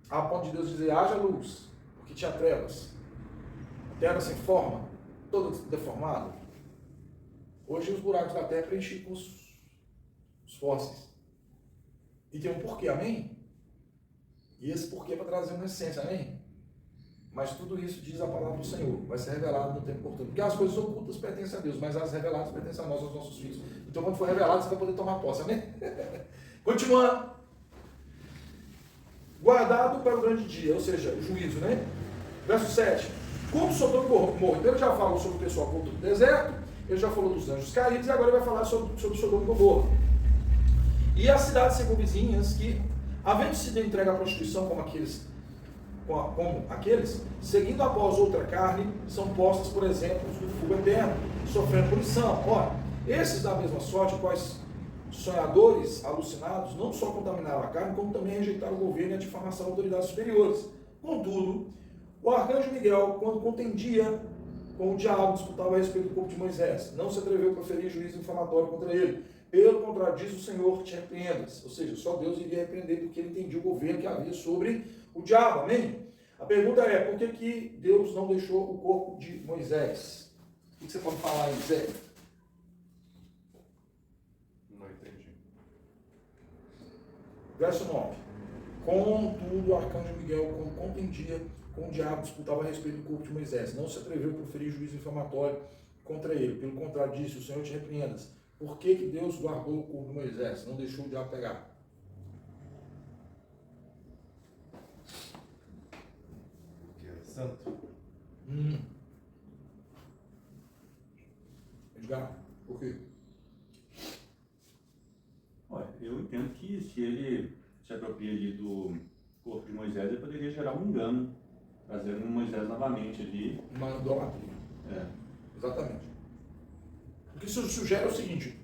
S1: A ponto de Deus dizer, haja luz, porque tinha trevas. A terra sem forma, toda deformada. Hoje os buracos da terra preenchidos com os fósseis. E tem um porquê, amém? E esse porquê é para trazer uma essência, amém? Mas tudo isso diz a palavra do Senhor, vai ser revelado no tempo oportuno. Porque as coisas ocultas pertencem a Deus, mas as reveladas pertencem a nós, aos nossos filhos. Então quando for revelado, você vai poder tomar posse, amém? Continuando. Guardado para o grande dia, ou seja, o juízo, né? Verso 7. Como Sodoma e Gomorra. Então ele já falou sobre o pessoal que voltou do deserto, ele já falou dos anjos caídos, e agora ele vai falar sobre Sodoma e Gomorra. E as cidades circunvizinhas que, havendo sido entregue à prostituição como aqueles, seguindo após outra carne, são postas, por exemplo, no fogo eterno, sofrendo punição. Ora, esses da mesma sorte, quais sonhadores alucinados, não só contaminaram a carne, como também rejeitaram o governo e a difamação de autoridades superiores. Contudo, o arcanjo Miguel, quando contendia com o diabo, disputava a respeito do corpo de Moisés, não se atreveu a proferir juízo infamatório contra ele. Pelo contrário, diz o Senhor, te repreendas. Ou seja, só Deus iria repreender porque ele entendia o governo que havia sobre o diabo. Amém? A pergunta é, por que Deus não deixou o corpo de Moisés? O que você pode falar aí, Zé?
S2: Não entendi.
S1: Verso 9. Contudo, o arcanjo Miguel, quando contendia com o diabo, disputava a respeito do corpo de Moisés. Não se atreveu a proferir juízo infamatório contra ele. Pelo contrário, disse, o Senhor te repreendas. Por que Deus guardou o corpo de Moisés? Não deixou o diabo pegar?
S2: santo.
S1: Edgar, por quê?
S3: Olha, eu entendo que se ele se apropria ali do corpo de Moisés, ele poderia gerar um engano, trazendo Moisés novamente ali.
S1: Uma idolatria. Exatamente. O que isso sugere é o seguinte: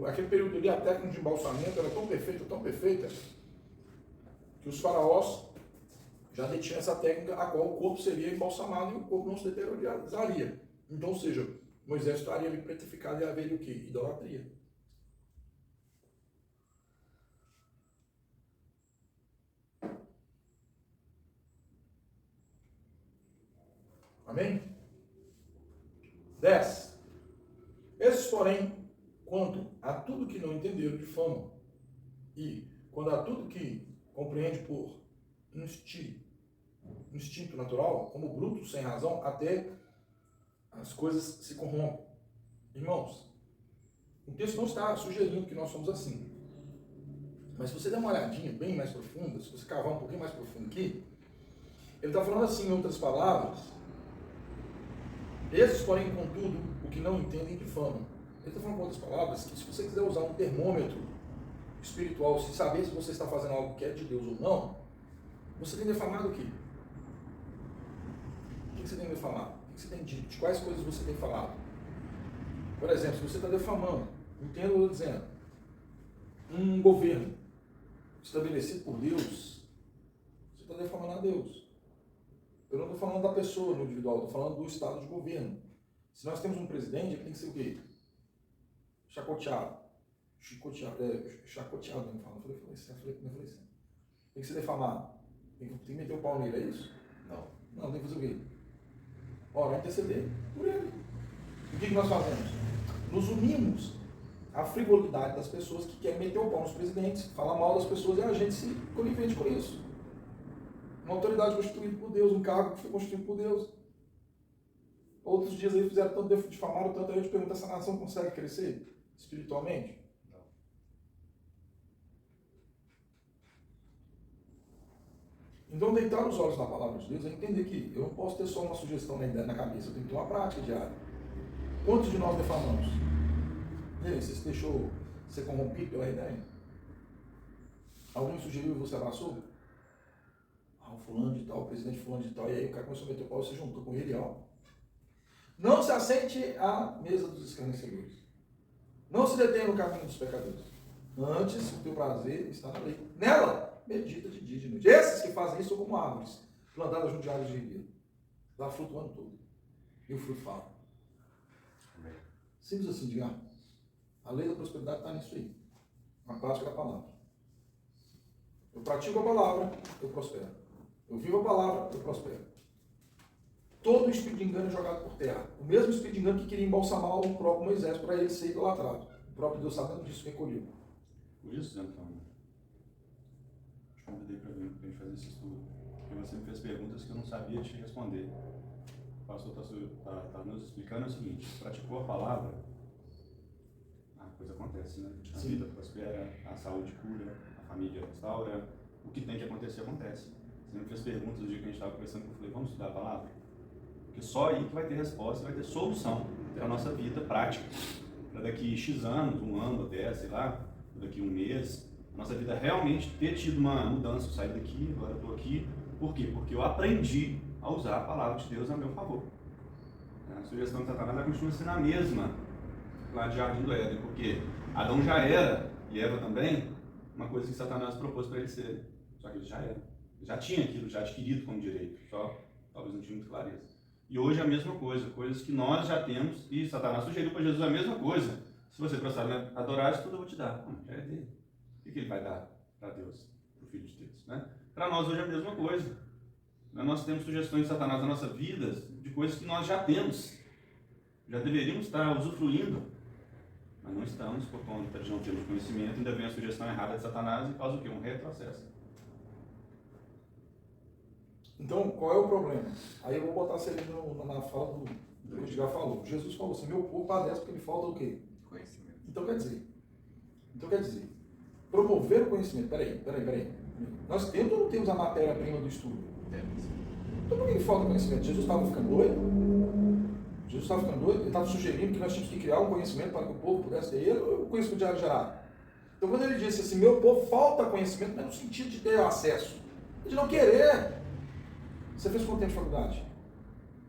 S1: aquele período ali, a técnica de embalsamento era tão perfeita, que os faraós já detinham essa técnica a qual o corpo seria embalsamado e o corpo não se deteriorizaria. Então, ou seja, Moisés estaria ali petrificado e haveria o quê? Idolatria. Amém? 10. Esses, porém, quanto a tudo que não entenderam, difamam. E quando a tudo que compreende por instinto natural, como bruto, sem razão, até as coisas se corrompem. Irmãos, o texto não está sugerindo que nós somos assim. Mas se você der uma olhadinha bem mais profunda, se você cavar um pouquinho mais profundo aqui, ele está falando assim, em outras palavras: esses, porém, contudo, o que não entendem, difamam. Ele está falando com outras palavras que se você quiser usar um termômetro espiritual, se saber se você está fazendo algo que é de Deus ou não, você tem defamado o quê? O que você tem defamado? O que você tem dito? De quais coisas você tem falado? Por exemplo, se você está defamando, entendo o que eu estou dizendo, um governo estabelecido por Deus, você está defamando a Deus. Eu não estou falando da pessoa no individual, estou falando do estado de governo. Se nós temos um presidente, ele tem que ser o quê? Chacoteado, não fala, falei assim. Tem que ser defamado. Tem que meter o pau nele, é isso? Não, tem que fazer o quê? Orar, interceder por ele. O que nós fazemos? Nos unimos à frivolidade das pessoas que querem meter o pau nos presidentes, falar mal das pessoas, e a gente se conivente com isso. Uma autoridade constituída por Deus, um cargo que foi constituído por Deus. Outros dias aí fizeram tanto, difamaram tanto, aí eu te pergunto, essa nação consegue crescer espiritualmente?
S2: Não.
S1: Então, deitar os olhos na palavra de Deus é entender que eu não posso ter só uma sugestão na cabeça, eu tenho que ter uma prática diária. Quantos de nós defamamos? E aí, você se deixou ser corrompido pela ideia? Alguém sugeriu e você abraçou? O fulano de tal, o presidente fulano de tal, e aí o cara começou a meter o pau e você juntou com ele, ó. Não se assente à mesa dos escarnecedores. Não se detenha no caminho dos pecadores. Antes, o teu prazer está na lei. Nela, medita de dia e de noite. Esses que fazem isso são como árvores, plantadas junto de árvores de ribeiro. Dá fruto o ano todo. E o fruto fala.
S2: Amém.
S1: Simples assim, digamos. A lei da prosperidade está nisso aí. Na prática da palavra. Eu pratico a palavra, eu prospero. Eu vivo a palavra, eu prospero. Todo o espírito de engano é jogado por terra. O mesmo espírito de engano que queria embalsamar o próprio Moisés para ele ser idolatrado. O próprio Deus, sabendo disso, recolheu.
S3: Por isso, então, te convidei para vir, para a gente fazer esse estudo. Porque você me fez perguntas que eu não sabia te responder. O pastor está nos explicando o seguinte: praticou a palavra, a coisa acontece, né? A
S1: Sim.
S3: vida prospera, a saúde cura, a família restaura, o que tem que acontecer, acontece. Você me fez perguntas no dia que a gente estava conversando, eu falei, vamos estudar a palavra? Porque só aí que vai ter resposta, vai ter solução para a nossa vida prática. Para daqui X anos, um ano, 10, sei lá, daqui um mês, a nossa vida realmente ter tido uma mudança. Eu saí daqui, agora eu estou aqui. Por quê? Porque eu aprendi a usar a palavra de Deus a meu favor. A sugestão de Satanás continua sendo a mesma lá de Jardim do Éden, porque Adão já era, e Eva também, uma coisa que Satanás propôs para eles serem. Só que eles já eram. Já tinha aquilo, já adquirido como direito, só talvez não tinha muita clareza. E hoje é a mesma coisa, coisas que nós já temos, e Satanás sugeriu para Jesus a mesma coisa. Se você prostrar e adorar, isso tudo eu vou te dar. Já é dele. O que ele vai dar para Deus, para o Filho de Deus? Né? Para nós hoje é a mesma coisa. Nós temos sugestões de Satanás na nossa vida de coisas que nós já temos. Já deveríamos estar usufruindo, mas não estamos, por conta de não termos conhecimento, ainda vem a sugestão errada de Satanás e causa o quê? Um retrocesso.
S1: Então, qual é o problema? Aí eu vou botar você ali na fala do que o Edgar falou. Jesus falou assim, meu povo padece porque lhe falta o quê?
S2: Conhecimento.
S1: Então quer dizer, promover o conhecimento. Peraí. Nós temos ou não temos a matéria-prima do estudo?
S2: Temos.
S1: Então por que ele falta conhecimento? Jesus estava ficando doido? Jesus estava ficando doido? Ele estava sugerindo que nós tínhamos que criar um conhecimento para que o povo pudesse ter ele, ou o conhecimento já era gerado? Então quando ele disse assim, meu povo falta conhecimento, não é no sentido de ter acesso, é de não querer. Você fez quanto tempo de faculdade?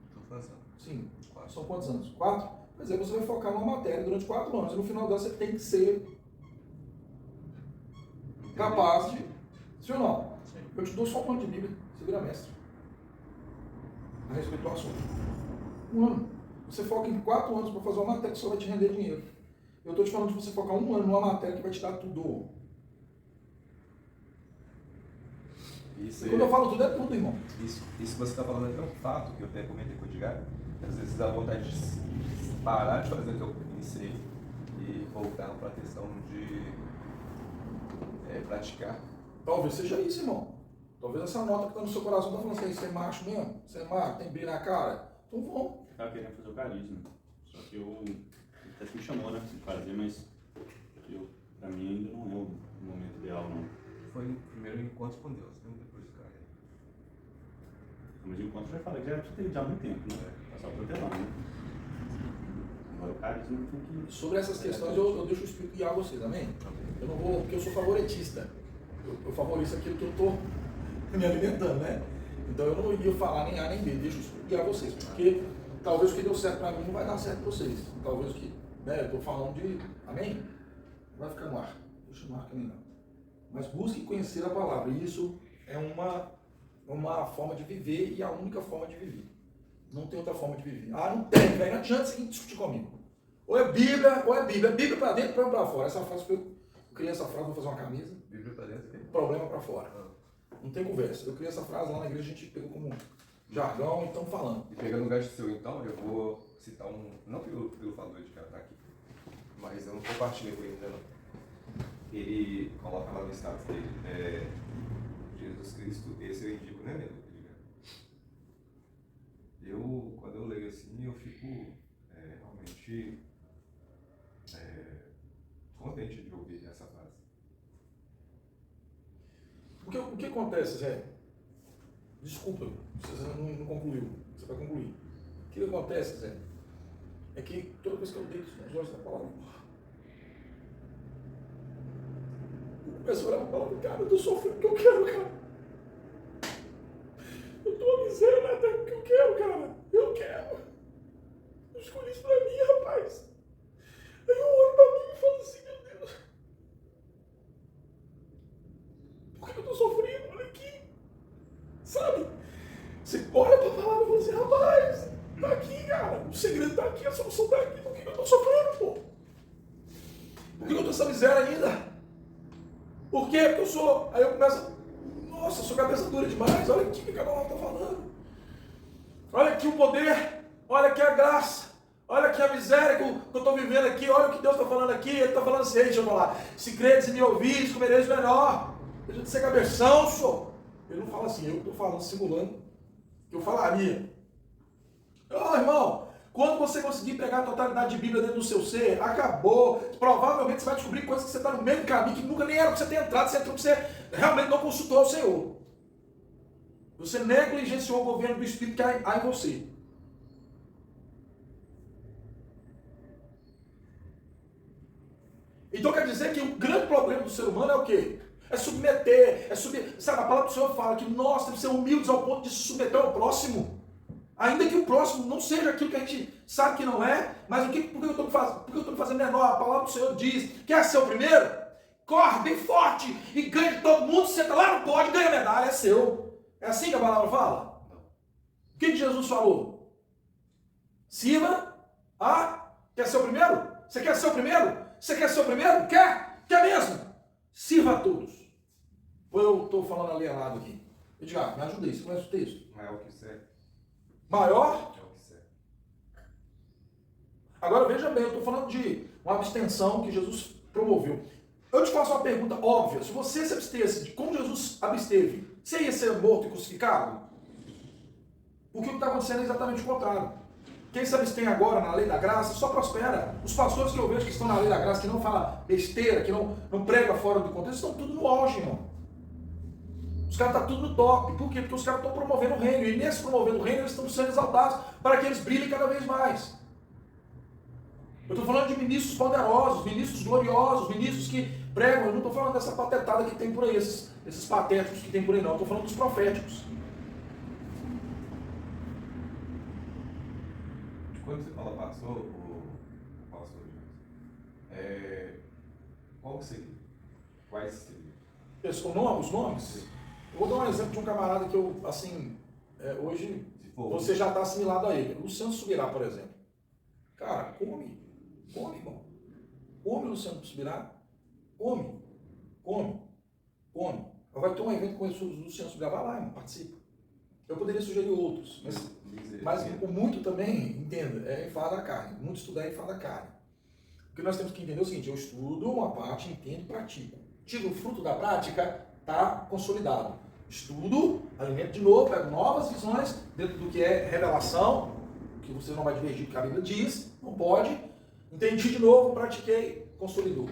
S2: Estou fazendo.
S1: Sim. São quantos anos? 4? Pois é, você vai focar numa matéria durante 4 anos, e no final dela você tem que ser capaz de... Sim ou não?
S2: Sim.
S1: Eu te dou só um ano de Bíblia, você vira mestre. A respeito do assunto. 1 ano. Você foca em 4 anos para fazer uma matéria que só vai te render dinheiro. Eu estou te falando de você focar 1 ano numa matéria que vai te dar tudo.
S2: Isso
S1: E quando eu falo tudo, é tudo, irmão.
S2: Isso que você está falando é tão fato, que eu até comentei com o Edgar, que às vezes dá vontade de parar de fazer o que eu iniciei e voltar para a questão de praticar.
S1: Talvez seja isso, irmão. Talvez essa nota que está no seu coração está falando assim, você é macho mesmo? Você é macho? Tem brilho na cara? Então vamos.
S3: Eu estava querendo fazer o carisma, só que ele até me chamou, né, de fazer, mas para mim ainda não é o momento ideal, não.
S2: Foi o primeiro encontro com Deus, né? Depois do cara.
S3: Mas o encontro já fala que já tem já há muito tempo, né? Passar por telão, né? Agora o carisma tem que...
S1: Sobre essas questões eu deixo o Espírito guiar vocês, amém? Eu não vou, porque eu sou favoritista. Eu favorizo aquilo que eu estou me alimentando, né? Então eu não iria falar nem A nem B, deixo o Espírito guiar vocês. Porque talvez o que deu certo para mim não vai dar certo para vocês. Talvez o que, né, eu estou falando de, amém? Vai ficar no ar. Deixa no ar também não. Mas busque conhecer a palavra. E isso é uma forma de viver e a única forma de viver. Não tem outra forma de viver. Ah, não tem, velho. Não adianta você discutir comigo. Ou é Bíblia, ou é Bíblia. É Bíblia para dentro ou para fora. Essa frase, eu criei essa frase, vou fazer uma camisa.
S2: Bíblia para dentro, tem.
S1: Problema para fora. Não tem conversa. Eu criei essa frase lá na igreja, a gente pegou como jargão e estamos falando.
S2: E pegando o gancho seu, então, eu vou citar não pelo fato de que está aqui, mas eu não compartilhei com ele ainda não. Ele coloca lá no status dele, Jesus Cristo, esse eu indico, né, mesmo? Quando eu leio assim, eu fico realmente contente de ouvir essa frase.
S1: O que acontece, Zé? Desculpa, você não concluiu. Você vai concluir. O que acontece, Zé? É que toda vez que eu deito nos olhos da palavra, eu começo a olhar para a palavra, cara, eu tô sofrendo o que eu quero, cara. Eu tô uma miséria na terra que eu quero, cara. Eu quero. Eu escolhi isso pra mim, rapaz. Aí eu olho pra mim e falo assim, meu Deus. Por que eu tô sofrendo? Olha aqui. Sabe? Você olha pra palavra e fala assim, rapaz, tá aqui, cara. O segredo tá aqui, a solução tá aqui. Por que eu tô sofrendo, pô? Por que eu tô nessa miséria ainda? Por quê? Porque eu sou... Aí eu começo... Nossa, eu sou cabeça dura demais. Olha aqui o que cada um está falando. Olha aqui o poder. Olha aqui a graça. Olha aqui a miséria que eu estou vivendo aqui. Olha o que Deus está falando aqui. Ele está falando assim, deixa eu falar. Se credes e me ouvis, comereis melhor. Deixa de ser cabeção, senhor. Ele não fala assim, eu estou falando, simulando. Que eu falaria. Irmão, quando você conseguir pegar a totalidade de Bíblia dentro do seu ser, acabou. Provavelmente você vai descobrir coisas que você está no meio do caminho, que nunca nem era para você ter entrado, você entrou porque você realmente não consultou o Senhor. Você negligenciou o governo do Espírito que há em você. Então quer dizer que o grande problema do ser humano é o quê? É submeter, Sabe, a palavra do Senhor fala que nós temos que ser humildes ao ponto de se submeter ao próximo. Ainda que o próximo não seja aquilo que a gente sabe que não é, mas por que eu estou me fazendo menor? A palavra do Senhor diz, quer ser o primeiro? Corre bem forte e ganha de todo mundo, senta lá no pódio, ganha medalha, é seu. É assim que a palavra fala? O que Jesus falou? Sirva quer ser o primeiro? Você quer ser o primeiro? Você quer ser o primeiro? Quer? Quer mesmo? Sirva a todos. Ou eu estou falando alienado aqui? Edgar, me ajuda aí, você conhece o texto?
S2: Maior que você.
S1: Maior? Agora veja bem, eu estou falando de uma abstenção que Jesus promoveu. Eu te faço uma pergunta óbvia. Se você se abstesse de como Jesus absteve, você ia ser morto e crucificado? Porque o que está acontecendo é exatamente o contrário. Quem se abstém agora na lei da graça só prospera. Os pastores que eu vejo que estão na lei da graça, que não falam besteira, que não pregam fora do contexto, estão tudo no auge, irmão. Os caras estão tudo no top. Por quê? Porque os caras estão promovendo o reino. E nesse promovendo o reino, eles estão sendo exaltados para que eles brilhem cada vez mais. Eu estou falando de ministros poderosos, ministros gloriosos, ministros que pregam. Eu não estou falando dessa patetada que tem por aí, esses patéticos que tem por aí, não. Eu estou falando dos proféticos.
S2: Quando você fala pastor, qual que seria? Quais seriam?
S1: Os nomes? Eu vou dar um exemplo de um camarada que eu, assim, hoje você já está assimilado a ele. Luciano Subirá, por exemplo. Cara, come, irmão. Come, Luciano Subirá. Come. Vai ter um evento com o Luciano Subirá, vai lá, irmão, participa. Eu poderia sugerir outros, mas o muito também, entenda, é enfado da carne. Muito estudar é enfado da carne. O que nós temos que entender é o seguinte: eu estudo uma parte, entendo e pratico. Tiro o fruto da prática, está consolidado. Estudo, alimento de novo, pego novas visões dentro do que é revelação, que você não vai divergir do que a Bíblia diz, não pode. Entendi de novo, pratiquei, consolidou.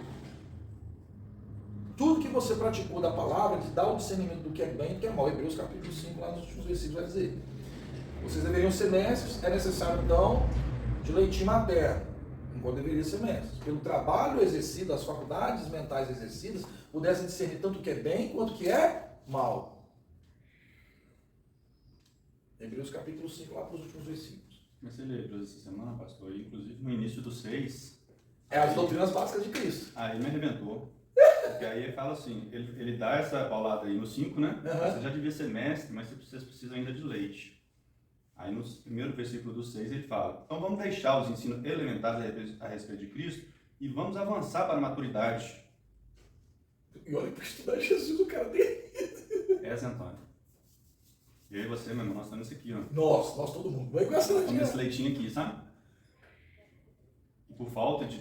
S1: Tudo que você praticou da palavra te dá o discernimento do que é bem e do que é mal. Hebreus capítulo 5, lá nos últimos versículos, vai dizer: vocês deveriam ser mestres, é necessário então de leitinho materno, enquanto deveriam ser mestres. Pelo trabalho exercido, as faculdades mentais exercidas, pudessem discernir tanto o que é bem quanto o que é mal. Hebreus capítulo 5, lá para os últimos versículos.
S3: Comecei a ler Hebreus essa semana, pastor, e inclusive no início do 6.
S1: É as doutrinas básicas de Cristo.
S3: Aí me arrebentou. Porque aí ele fala assim, ele dá essa paulada aí no 5, né? Você já devia ser mestre, mas vocês precisam ainda de leite. Aí no primeiro versículo do 6 ele fala: então vamos deixar os ensinos elementares a respeito de Cristo e vamos avançar para a maturidade.
S1: E olha para estudar Jesus, o cara dele.
S3: Essa, Antônio. E aí você, meu irmão, nós estamos nesse aqui, ó.
S1: Nós todo mundo. Vai com essa
S3: Estamos nesse leitinho aqui, sabe? E por falta de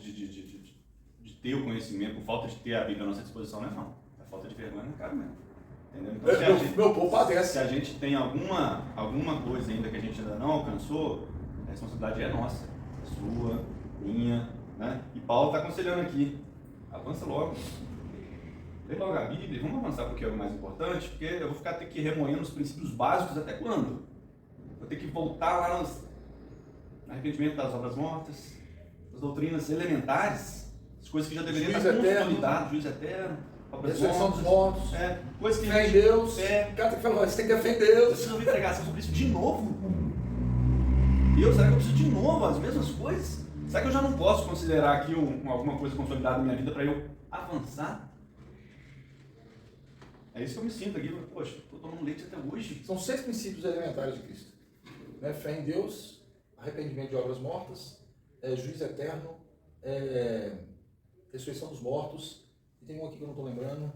S3: ter o conhecimento, por falta de ter a Bíblia à nossa disposição, não é não. É falta de vergonha na cara mesmo. Entendeu? Então,
S1: meu povo padece.
S3: Se a gente tem alguma coisa ainda que a gente ainda não alcançou, a responsabilidade é nossa. Sua, minha, né? E Paulo está aconselhando aqui. Avança logo. Lê logo a Bíblia, vamos avançar para o que é o mais importante, porque eu vou ficar ter que remoendo os princípios básicos até quando? Vou ter que voltar lá no arrependimento das obras mortas, as doutrinas elementares, as coisas que já deveriam estar consolidadas, juízo eterno,
S1: ressurreição dos mortos,
S3: coisas que
S1: fé em Deus.
S3: O
S1: cara falou, você tem que ter fé em Deus.
S3: Você não me pregação sobre isso de novo? Será que eu preciso de novo as mesmas coisas? Será que eu já não posso considerar aqui alguma coisa consolidada na minha vida para eu avançar? É isso que eu me sinto aqui. Poxa, estou tomando leite até hoje.
S1: São 6 princípios elementares de Cristo. Fé em Deus, arrependimento de obras mortas, juízo eterno, ressurreição dos mortos. E tem um aqui que eu não estou lembrando.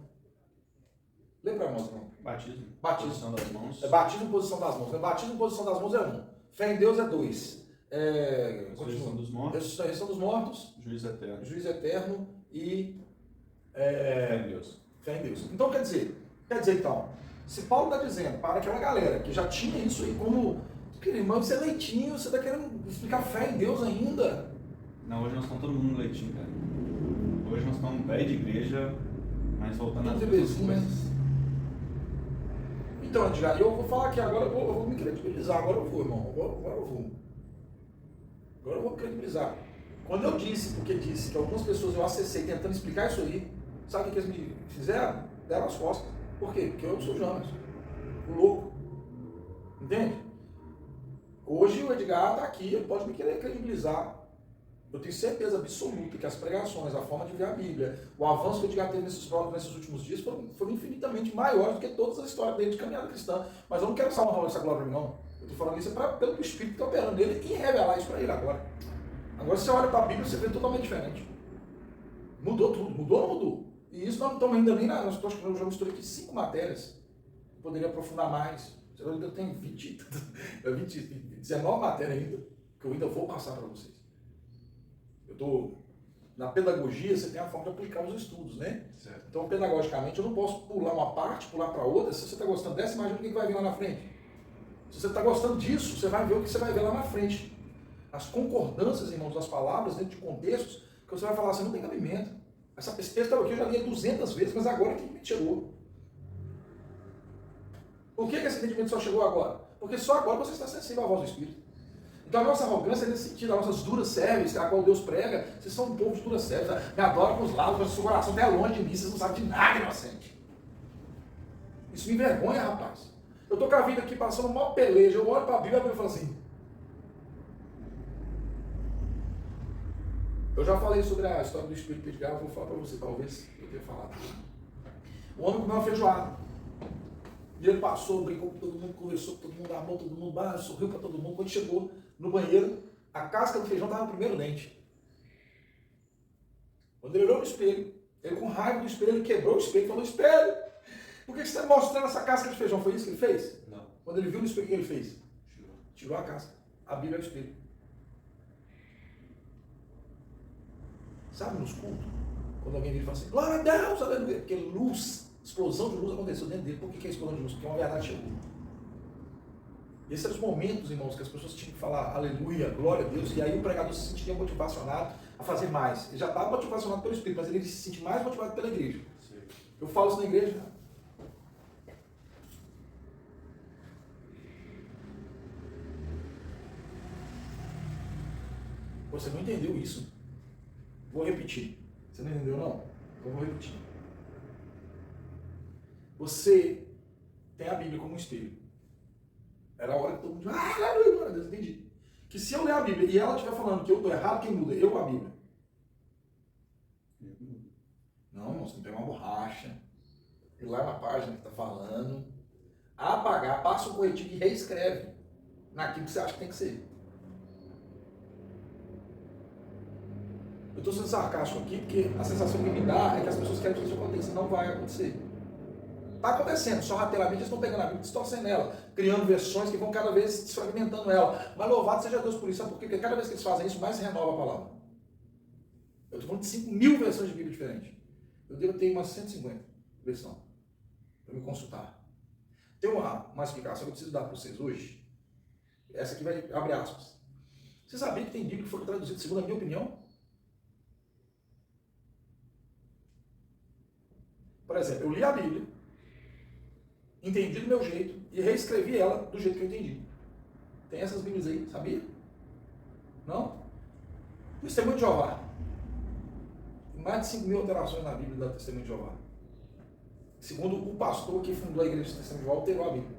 S1: Lembra, nós, não?
S3: Batismo.
S1: Posição
S3: das mãos.
S1: Batismo, posição das mãos. Batismo, posição das mãos é 1. Fé em Deus é 2.
S3: Ressurreição dos mortos.
S1: Ressurreição dos mortos.
S3: Juízo eterno.
S1: E
S3: fé em Deus.
S1: Fé em Deus. Então quer dizer então, se Paulo está dizendo para aquela galera que já tinha isso aí como, irmão, você é leitinho, você está querendo explicar fé em Deus ainda?
S3: Não, hoje nós estamos todo mundo no leitinho, cara. Hoje nós estamos velho de igreja, mas voltando às mesmas coisas.
S1: Então, Edgar, eu vou falar aqui agora, eu vou me credibilizar, agora eu vou, irmão, agora eu vou me credibilizar. Quando eu disse que algumas pessoas eu acessei tentando explicar isso aí, sabe o que eles me fizeram? Deram as costas. Por quê? Porque eu sou Jonas, o louco. Entende? Hoje o Edgar está aqui, ele pode me querer credibilizar. Eu tenho certeza absoluta que as pregações, a forma de ver a Bíblia, o avanço que o Edgar teve nesses últimos dias foram infinitamente maiores do que todas as histórias dele de caminhada cristã. Mas eu não quero salvar essa glória para mim, não. Eu estou falando isso pelo Espírito que está operando nele e revelar isso para ele agora. Agora, se você olha para a Bíblia, você vê totalmente diferente. Mudou tudo. Mudou ou não mudou? E isso nós não estamos ainda nem na... Eu já misturei aqui 5 matérias. Eu poderia aprofundar mais. Eu ainda tenho 19 matérias ainda, que eu ainda vou passar para vocês. Eu estou... Na pedagogia, você tem a forma de aplicar os estudos, né?
S2: Certo.
S1: Então, pedagogicamente, eu não posso pular uma parte, pular para outra. Se você está gostando dessa, imagina o que vai vir lá na frente. Se você está gostando disso, você vai ver o que você vai ver lá na frente. As concordâncias, irmãos, das palavras, dentro de contextos, que você vai falar assim, não tem cabimento. Esse texto aqui eu já li 200 vezes, mas agora que me tirou. Por que esse entendimento só chegou agora? Porque só agora você está sensível à voz do Espírito. Então a nossa arrogância é nesse sentido, as nossas duras serves, a qual Deus prega, vocês são um povo de duras serves, me adoram com os lábios, mas o seu coração até longe de mim, vocês não sabem de nada, inocente. Isso me envergonha, rapaz. Eu estou com a vida aqui passando uma peleja, eu olho para a Bíblia e a Bíblia fala assim. Eu já falei sobre a história do Espírito Pedgal, vou falar para você, talvez eu tenha falado. O homem comeu uma feijoada. E ele passou, brincou com todo mundo, conversou com todo mundo, amou todo mundo, sorriu para todo mundo. Quando chegou no banheiro, a casca do feijão estava no primeiro dente. Quando ele olhou no espelho, ele com raiva do espelho, ele quebrou o espelho e falou: espelho, por que você está mostrando essa casca de feijão? Foi isso que ele fez?
S2: Não.
S1: Quando ele viu no espelho, o que ele fez? Tirou a casca. A Bíblia é o espelho. Sabe nos cultos? Quando alguém vira e fala assim, glória a Deus, aleluia, porque luz, explosão de luz aconteceu dentro dele. Por que é explosão de luz? Porque uma verdade chegou. E esses eram os momentos, irmãos, que as pessoas tinham que falar aleluia, glória a Deus, e aí o pregador se sentiria motivacionado a fazer mais. Ele já estava motivacionado pelo Espírito, mas ele se sente mais motivado pela igreja. Sim. Eu falo isso na igreja. Você não entendeu isso? Vou repetir. Você não entendeu, não? Eu vou repetir. Você tem a Bíblia como um espelho. Era a hora que todo mundo diz, aleluia, glória a Deus, entendi. Que se eu ler a Bíblia e ela estiver falando que eu estou errado, quem muda? Eu ou a Bíblia? Não, irmão, você tem que pegar uma borracha, ir lá na página que está falando, apagar, passa o corretivo e reescreve naquilo que você acha que tem que ser. Eu estou sendo sarcástico aqui porque a sensação que me dá é que as pessoas querem que isso aconteça. Não vai acontecer. Está acontecendo, sorrateiramente eles estão pegando a Bíblia e distorcendo ela, criando versões que vão cada vez desfragmentando ela. Mas louvado seja Deus por isso, sabe por quê? Porque cada vez que eles fazem isso, mais se renova a palavra. Eu estou falando de 5.000 versões de Bíblia diferentes. Eu devo ter umas 150 versões para me consultar. Tem uma explicação que eu preciso dar para vocês hoje. Essa aqui vai abrir aspas. Você sabia que tem Bíblia que foi traduzida segundo a minha opinião? Por exemplo, eu li a Bíblia, entendi do meu jeito e reescrevi ela do jeito que eu entendi. Tem essas Bíblias aí, sabia? Não? Testemunho de Jeová. Tem mais de 5.000 alterações na Bíblia do Testemunho de Jeová. Segundo o pastor que fundou a igreja do Testemunho de Jeová, alterou a Bíblia.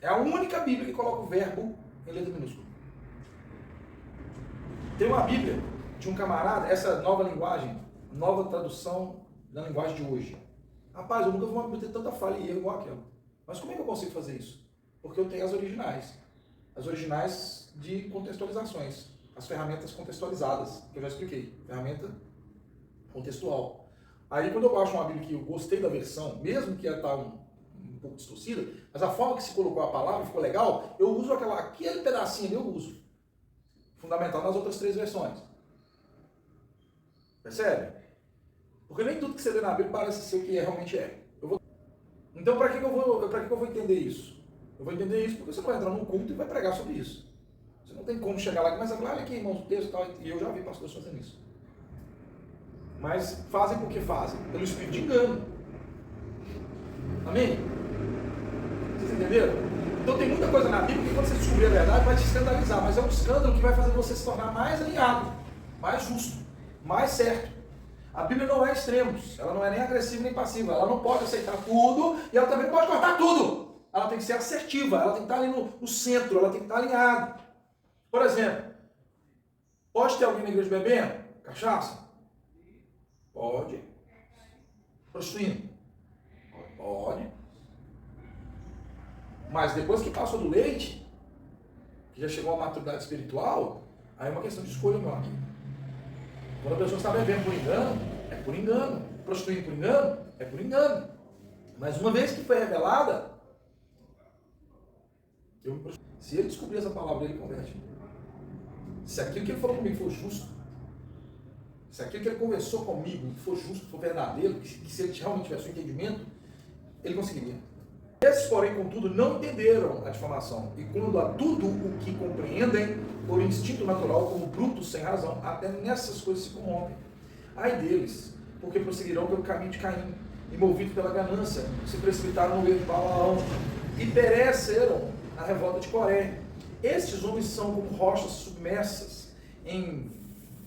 S1: É a única Bíblia que coloca o verbo em letra minúscula. Tem uma Bíblia de um camarada, essa nova linguagem, nova tradução da linguagem de hoje. Rapaz, eu nunca vou ter tanta falha e erro igual aquela. Mas como é que eu consigo fazer isso? Porque eu tenho as originais. As originais de contextualizações. As ferramentas contextualizadas, que eu já expliquei. Ferramenta contextual. Aí quando eu baixo uma Bíblia que eu gostei da versão, mesmo que ela está um pouco distorcida, mas a forma que se colocou a palavra ficou legal, eu uso aquele pedacinho ali, eu uso. Fundamental nas outras 3 versões. Percebe? Porque nem tudo que você lê na Bíblia parece ser o que realmente é. Então, para que eu vou entender isso? Eu vou entender isso porque você não vai entrar num culto e vai pregar sobre isso. Você não tem como chegar lá e começar a falar, olha aqui, irmãos, o texto e tal. E eu já vi pastores fazendo isso. Mas fazem porque fazem. Pelo espírito de engano. Amém? Vocês entenderam? Então tem muita coisa na Bíblia que quando você descobrir a verdade vai te escandalizar. Mas é um escândalo que vai fazer você se tornar mais alinhado, mais justo, mais certo. A Bíblia não é extremos, ela não é nem agressiva nem passiva, ela não pode aceitar tudo e ela também não pode cortar tudo. Ela tem que ser assertiva, ela tem que estar ali no centro, ela tem que estar alinhada. Por exemplo, pode ter alguém na igreja bebendo cachaça? Pode. Prostituindo? Pode. Mas depois que passou do leite, que já chegou à maturidade espiritual, aí é uma questão de escolha, meu amigo. Quando a pessoa está bebendo por engano, é por engano. Prostituindo por engano, é por engano. Mas uma vez que foi revelada, se ele descobrir essa palavra, ele converte. Se aquilo que ele falou comigo for justo, se aquilo que ele conversou comigo for justo, for verdadeiro, que se ele realmente tivesse um entendimento, ele conseguiria. Esses, porém, contudo, não entenderam a difamação, e quando a tudo o que compreendem, por instinto natural, como brutos sem razão, até nessas coisas se corrompem. Ai deles, porque prosseguirão pelo caminho de Caim, e movidos pela ganância, se precipitaram no erro de Balaão e pereceram na revolta de Coré. Estes homens são como rochas submersas em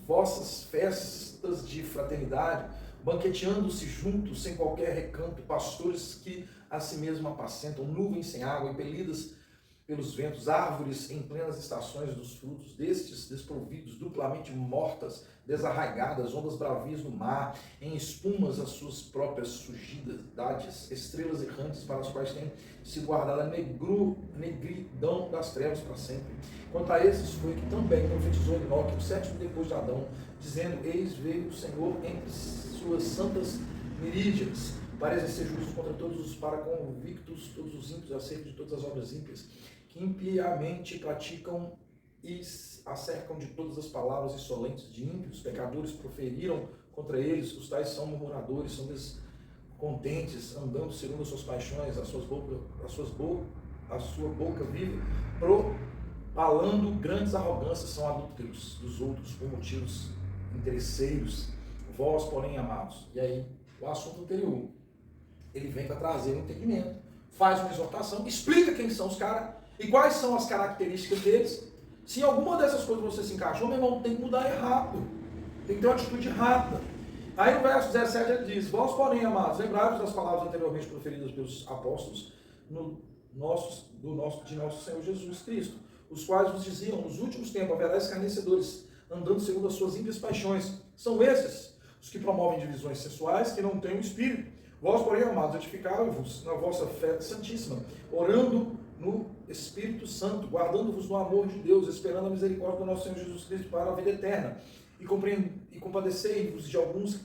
S1: vossas festas de fraternidade, banqueteando-se juntos sem qualquer recanto, pastores que a si mesmos apacentam, nuvens sem água, impelidas pelos ventos, árvores em plenas estações dos frutos, destes desprovidos, duplamente mortas, desarraigadas, ondas bravias do mar, em espumas as suas próprias sujidades, estrelas errantes para as quais tem sido guardada a negridão das trevas para sempre. Quanto a esses foi que também profetizou Enoque, o sétimo depois de Adão, dizendo: eis veio o Senhor entre suas santas miríades, para exercer juízo contra todos os paraconvictos, todos os ímpios, acerca de todas as obras ímpias, que impiamente praticam e acercam de todas as palavras insolentes de ímpios, pecadores proferiram contra eles, os tais são murmuradores, são descontentes, andando segundo as suas paixões, a sua boca vive propalando grandes arrogâncias, são adúlteros dos outros por motivos interesseiros, vós, porém, amados. E aí, o assunto anterior, ele vem para trazer um entendimento, faz uma exortação, explica quem são os caras e quais são as características deles. Se alguma dessas coisas você se encaixou, meu irmão, tem que mudar rápido. Tem que ter uma atitude rápida. Aí no verso 17 ele diz: vós, porém, amados, lembrai-vos das palavras anteriormente proferidas pelos apóstolos de nosso Senhor Jesus Cristo, os quais vos diziam: nos últimos tempos haverá escarnecedores, andando segundo as suas ímpias paixões. São esses os que promovem divisões sexuais, que não têm o Espírito. Vós, porém, amados, edificai-vos na vossa fé santíssima, orando no Espírito Santo, guardando-vos no amor de Deus, esperando a misericórdia do nosso Senhor Jesus Cristo para a vida eterna. E compadecei-vos de alguns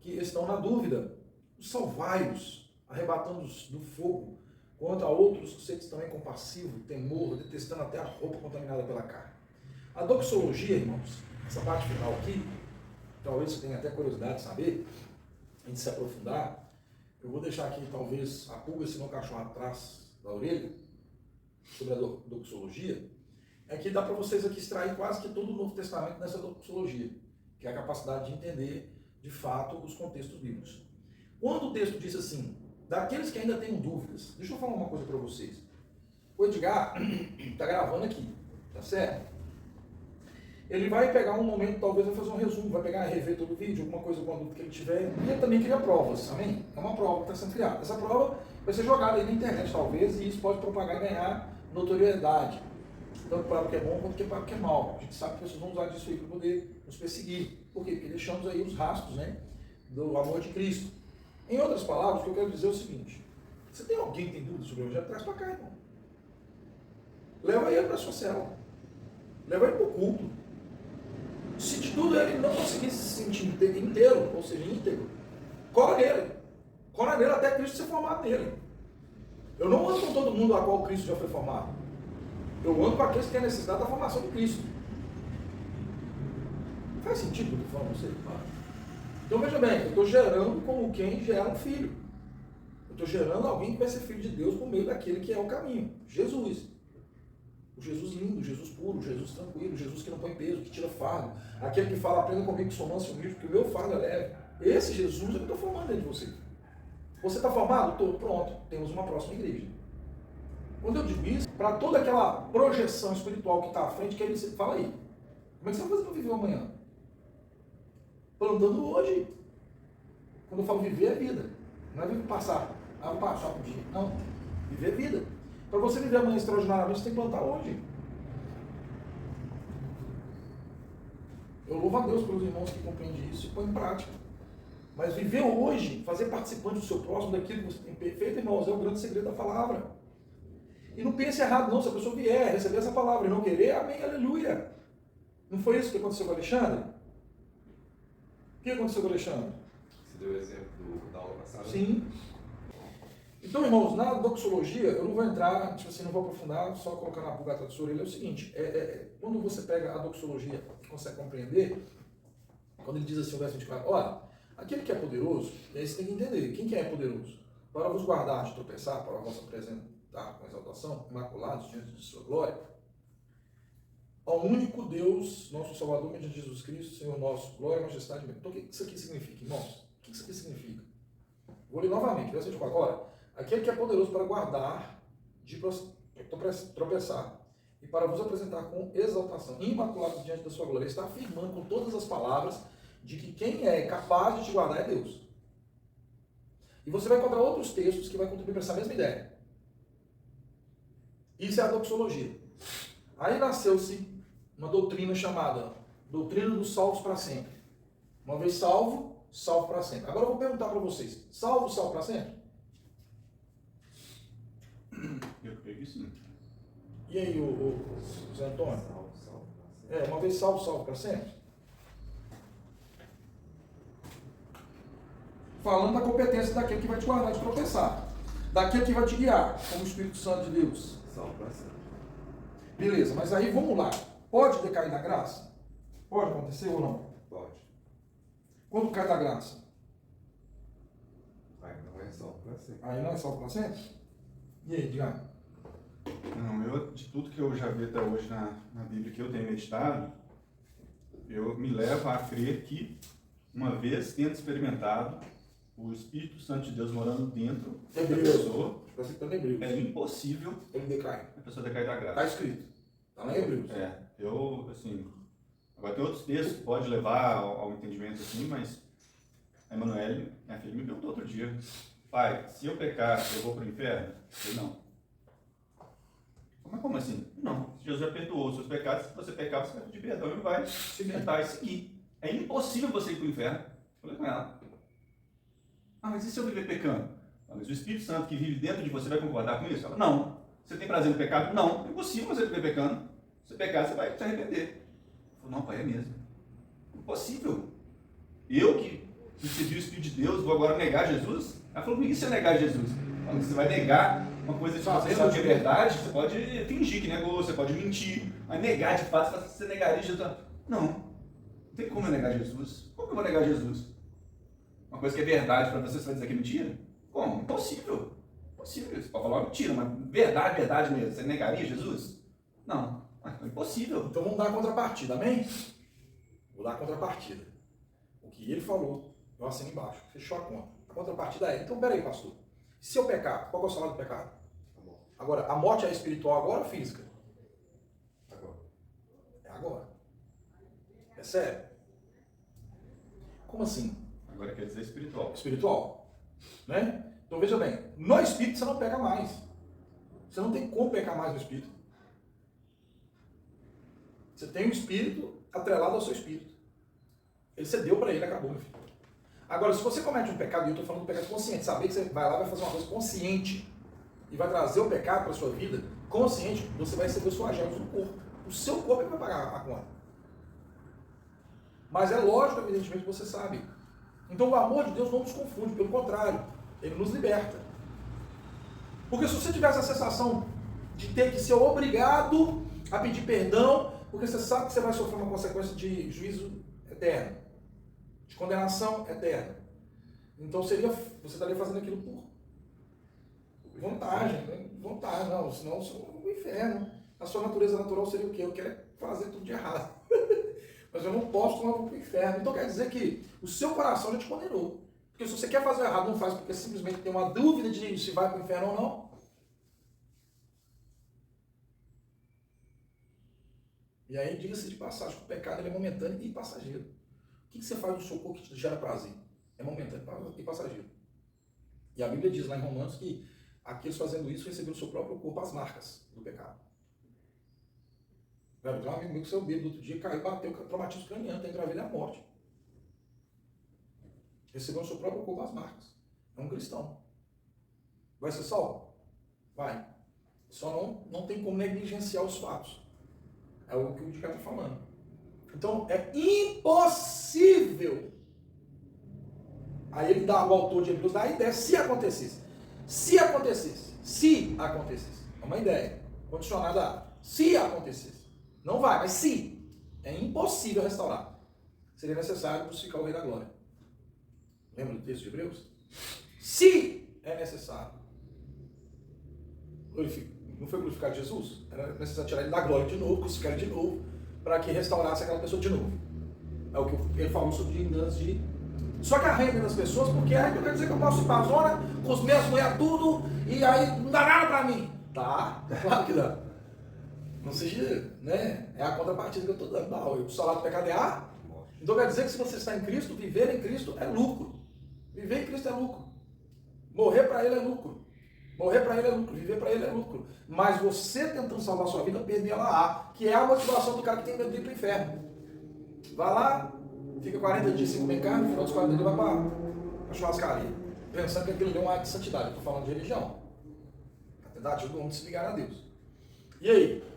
S1: que estão na dúvida, salvai-os, arrebatando-os do fogo. Quanto a outros, sedes também compassivo, temor, detestando até a roupa contaminada pela carne. A doxologia, irmãos, essa parte final aqui, talvez você tenha até curiosidade de saber, a gente se aprofundar. Eu vou deixar aqui, talvez, a pulga, se não o cachorro atrás da orelha, sobre a doxologia, é que dá para vocês aqui extrair quase que todo o Novo Testamento nessa doxologia, que é a capacidade de entender, de fato, os contextos bíblicos. Quando o texto diz assim, daqueles que ainda têm dúvidas, deixa eu falar uma coisa para vocês. O Edgar está gravando aqui, tá certo? Ele vai pegar um momento, talvez vai fazer um resumo, vai pegar e rever todo o vídeo, alguma coisa, alguma dúvida que ele tiver, e ele também cria provas, amém? É uma prova que está sendo criada. Essa prova vai ser jogada aí na internet, talvez, e isso pode propagar e ganhar notoriedade, tanto para o que é bom quanto para o que é mal. A gente sabe que pessoas vão usar disso aí para poder nos perseguir. Por quê? Porque deixamos aí os rastros, né, do amor de Cristo. Em outras palavras, o que eu quero dizer é o seguinte: você tem alguém que tem dúvida sobre o Evangelho? Traz para cá, irmão. Leva ele para a sua cela. Leva ele para o culto. Se de tudo ele não conseguir se sentir inteiro, ou seja, íntegro, cola nele. Cola nele até Cristo ser formado nele. Eu não ando com todo mundo a qual Cristo já foi formado. Eu ando com aqueles que têm necessidade da formação de Cristo. Faz sentido o que eu falo para você? Então veja bem, eu estou gerando como quem gera um filho. Eu estou gerando alguém que vai ser filho de Deus por meio daquele que é o caminho, Jesus. O Jesus lindo, o Jesus puro, o Jesus tranquilo, o Jesus que não põe peso, que tira fardo. Aquele que fala: aprenda comigo que sou manso e humilde, porque o meu fardo é leve. Esse Jesus eu estou formando dentro de você. Você está formado? Estou. Pronto, temos uma próxima igreja. Quando eu digo isso, para toda aquela projeção espiritual que está à frente, que ele fala aí, como é que você vai fazer para viver amanhã? Plantando hoje. Quando eu falo viver, é vida. Não é viver passar. Ah, vou passar por dia. Não. Viver é vida. Para você viver amanhã extraordinariamente, você tem que plantar hoje. Eu louvo a Deus pelos irmãos que compreendem isso e põem em prática. Mas viver hoje, fazer participante do seu próximo, daquilo que você tem feito, irmãos, é o grande segredo da palavra. E não pense errado não, se a pessoa vier receber essa palavra e não querer, amém, aleluia. Não foi isso que aconteceu com o Alexandre? O que aconteceu com o Alexandre?
S2: Você deu o exemplo da aula passada?
S1: Sim. Então, irmãos, na doxologia, eu não vou entrar, tipo assim, não vou aprofundar, só colocar na pulga atrás da orelha, é o seguinte, quando você pega a doxologia e consegue compreender, quando ele diz assim, o verso 24, olha, aquele que é poderoso, e aí você tem que entender, quem que é poderoso? Para vos guardar de tropeçar, para vos apresentar com exaltação, imaculados diante de sua glória, ao único Deus, nosso Salvador, mediante Jesus Cristo, Senhor nosso, glória, majestade e bem. Então, o que isso aqui significa, irmãos? O que isso aqui significa? Vou ler novamente, verso 24. Ora, aquele que é poderoso para guardar de tropeçar e para vos apresentar com exaltação, imaculados diante da sua glória. Ele está afirmando com todas as palavras de que quem é capaz de te guardar é Deus. E você vai encontrar outros textos que vai contribuir para essa mesma ideia. Isso é a doxologia. Aí nasceu-se uma doutrina chamada doutrina dos salvos para sempre. Uma vez salvo, salvo para sempre. Agora eu vou perguntar para vocês, salvo, salvo para sempre?
S3: Eu creio que sim.
S1: E aí, o Zé Antônio?
S2: Salvo.
S1: Uma vez salvo, salvo para sempre? Falando da competência daquele que vai te guardar de tropeçar. Daquele que vai te guiar, como o Espírito Santo de Deus.
S2: Salvo para sempre.
S1: Beleza, mas aí vamos lá. Pode decair da graça? Pode acontecer ou não?
S2: Pode.
S1: Quando cai da graça?
S2: Aí não é salvo para sempre.
S1: Aí não é salvo para sempre? E aí, Diário?
S3: Não, de tudo que eu já vi até hoje na Bíblia que eu tenho meditado, eu me levo a crer que, uma vez tendo experimentado o Espírito Santo de Deus morando dentro da pessoa, é impossível
S1: ele decai.
S3: a pessoa decair da graça.
S1: Está escrito. Está lá em Hebreus.
S3: Eu, assim, agora tem outros textos que pode levar ao entendimento assim, mas a Emanuele, minha filha, me perguntou outro dia, pai, se eu pecar, eu vou para o inferno? Eu não. Mas como assim? Não. Jesus já perdoou os seus pecados, se você pecar, você vai pedir perdão e vai tentar seguir. É impossível você ir para o inferno. Falei com ela. Mas e se eu viver pecando? Mas o Espírito Santo que vive dentro de você vai concordar com isso? Ela, não. Você tem prazer no pecado? Não. É impossível você viver pecando. Se você pecar, você vai se arrepender. Eu falei, não, pai, é mesmo. Impossível. Eu que recebi o Espírito de Deus, vou agora negar Jesus? Ela falou, e se eu negar Jesus? Quando você vai negar uma coisa que você sabe de verdade, você pode fingir que negou, você pode mentir, mas negar de fato, você negaria Jesus. Não tem como eu negar Jesus. Como eu vou negar Jesus? Uma coisa que é verdade para você vai dizer que é mentira? Como? Impossível. Impossível. Você pode falar uma mentira, mas verdade mesmo. Você negaria Jesus? Não. É impossível.
S1: Então vamos dar a contrapartida, amém? Vou dar a contrapartida. O que ele falou, eu assino embaixo. Fechou a conta. A contrapartida é, então peraí, pastor. Se eu pecar, qual é o salário do pecado? Agora, a morte é espiritual agora ou física?
S2: Agora.
S1: É agora. É sério? Como assim?
S3: Agora quer dizer espiritual.
S1: Espiritual. Né? Então veja bem, no espírito você não peca mais. Você não tem como pecar mais no espírito. Você tem um espírito atrelado ao seu espírito. Ele cedeu para ele, acabou, meu filho. Agora, se você comete um pecado, e eu estou falando do pecado consciente, saber que você vai lá e vai fazer uma coisa consciente e vai trazer o pecado para a sua vida, consciente, você vai receber os flagelos do corpo. O seu corpo é que vai pagar a conta. Mas é lógico, evidentemente, que você sabe. Então o amor de Deus não nos confunde, pelo contrário, ele nos liberta. Porque se você tivesse a sensação de ter que ser obrigado a pedir perdão, porque você sabe que você vai sofrer uma consequência de juízo eterno, de condenação eterna. Então você estaria fazendo aquilo por vontade, né? Vontade, não, senão você vai pro inferno. A sua natureza natural seria o quê? Eu quero fazer tudo de errado. Mas eu não posso, então eu vou para o inferno. Então quer dizer que o seu coração já te condenou. Porque se você quer fazer o errado, não faz porque simplesmente tem uma dúvida de se vai para o inferno ou não. E aí, diga-se de passagem, que o pecado ele é momentâneo e passageiro. O que você faz no seu corpo que te gera prazer? É momentâneo e passageiro. E a Bíblia diz lá em Romanos que aqueles fazendo isso receberam no seu próprio corpo as marcas do pecado. Velho, tem um amigo meu que saiu bêbado outro dia, caiu, bateu, traumatismo craniano, tem entre a vida e a morte. Recebeu no seu próprio corpo as marcas. É um cristão. Vai ser salvo? Vai. Só não tem como negligenciar os fatos. É o que o Diego está falando. Então, é impossível. Aí ele dá, o autor de Hebreus dá a ideia, se acontecesse. Se acontecesse. Se acontecesse. É uma ideia. Condicionada a se acontecesse. Não vai, mas se. É impossível restaurar. Seria necessário crucificar o Rei da Glória. Lembra do texto de Hebreus? Se é necessário. Não foi glorificar Jesus? Era necessário tirar ele da glória de novo, crucificar ele de novo, para que restaurasse aquela pessoa de novo. É o que ele falou sobre enganos de Só que arrenda das pessoas, porque aí eu quero dizer que eu posso ir pra zona, com os meus mulheres tudo, e aí não dá nada pra mim. Tá, claro que dá. Não seja, né? É a contrapartida que eu estou dando. Não, o salário do pecado é A. Então quer dizer que se você está em Cristo, viver em Cristo é lucro. Viver em Cristo é lucro. Morrer para Ele é lucro. Morrer para Ele é lucro. Viver para Ele é lucro. Mas você tentando salvar a sua vida, perder ela A, que é a motivação do cara que tem medo de ir para o inferno. Vai lá, fica 40 dias sem comer carne, no final dos 40 dias vai para a churrascaria. Pensando que aquilo é um ato de santidade. Eu estou falando de religião. A tentativa do homem de se ligar a Deus. E aí?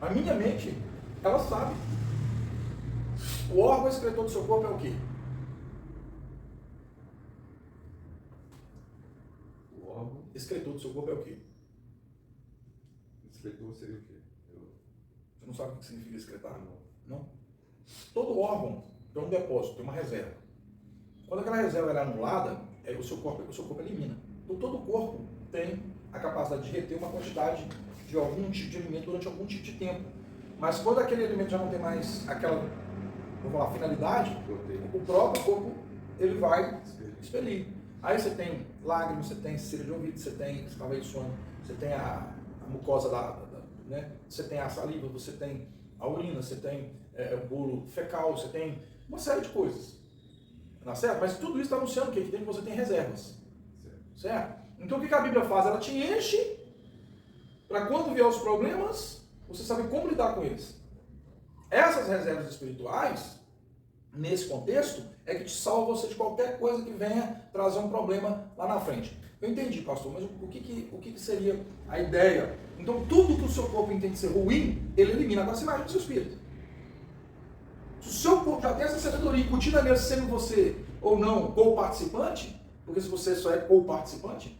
S1: A minha mente, ela sabe. O órgão excretor do seu corpo é o quê?
S2: O órgão
S1: Excretor do seu corpo é o quê?
S2: excretor seria o quê?
S1: Você não sabe o que significa excretar? Não. Todo órgão tem um depósito, tem uma reserva. Quando aquela reserva é anulada, o seu corpo elimina. Então todo o corpo tem a capacidade de reter uma quantidade de algum tipo de alimento durante algum tipo de tempo. Mas quando aquele alimento já não tem mais aquela, vamos falar, finalidade, o próprio corpo ele vai expelir. Aí você tem lágrimas, você tem cera de ouvido, você tem escavaio de sono, você tem a mucosa né? Você tem a saliva, você tem a urina, você tem o bolo fecal, você tem uma série de coisas. Tá certo? Mas tudo isso está anunciando o quê? Que dentro você tem reservas. Certo? Então o que a Bíblia faz? Ela te enche para quando vier os problemas, você sabe como lidar com eles. Essas reservas espirituais, nesse contexto, é que te salva você de qualquer coisa que venha trazer um problema lá na frente. Eu entendi, pastor, mas o que seria a ideia? Então tudo que o seu corpo entende ser ruim, ele elimina. Agora você imagina o seu espírito. Se o seu corpo já tem essa sabedoria incutida nele, sendo você ou não co-participante, porque se você só é co-participante,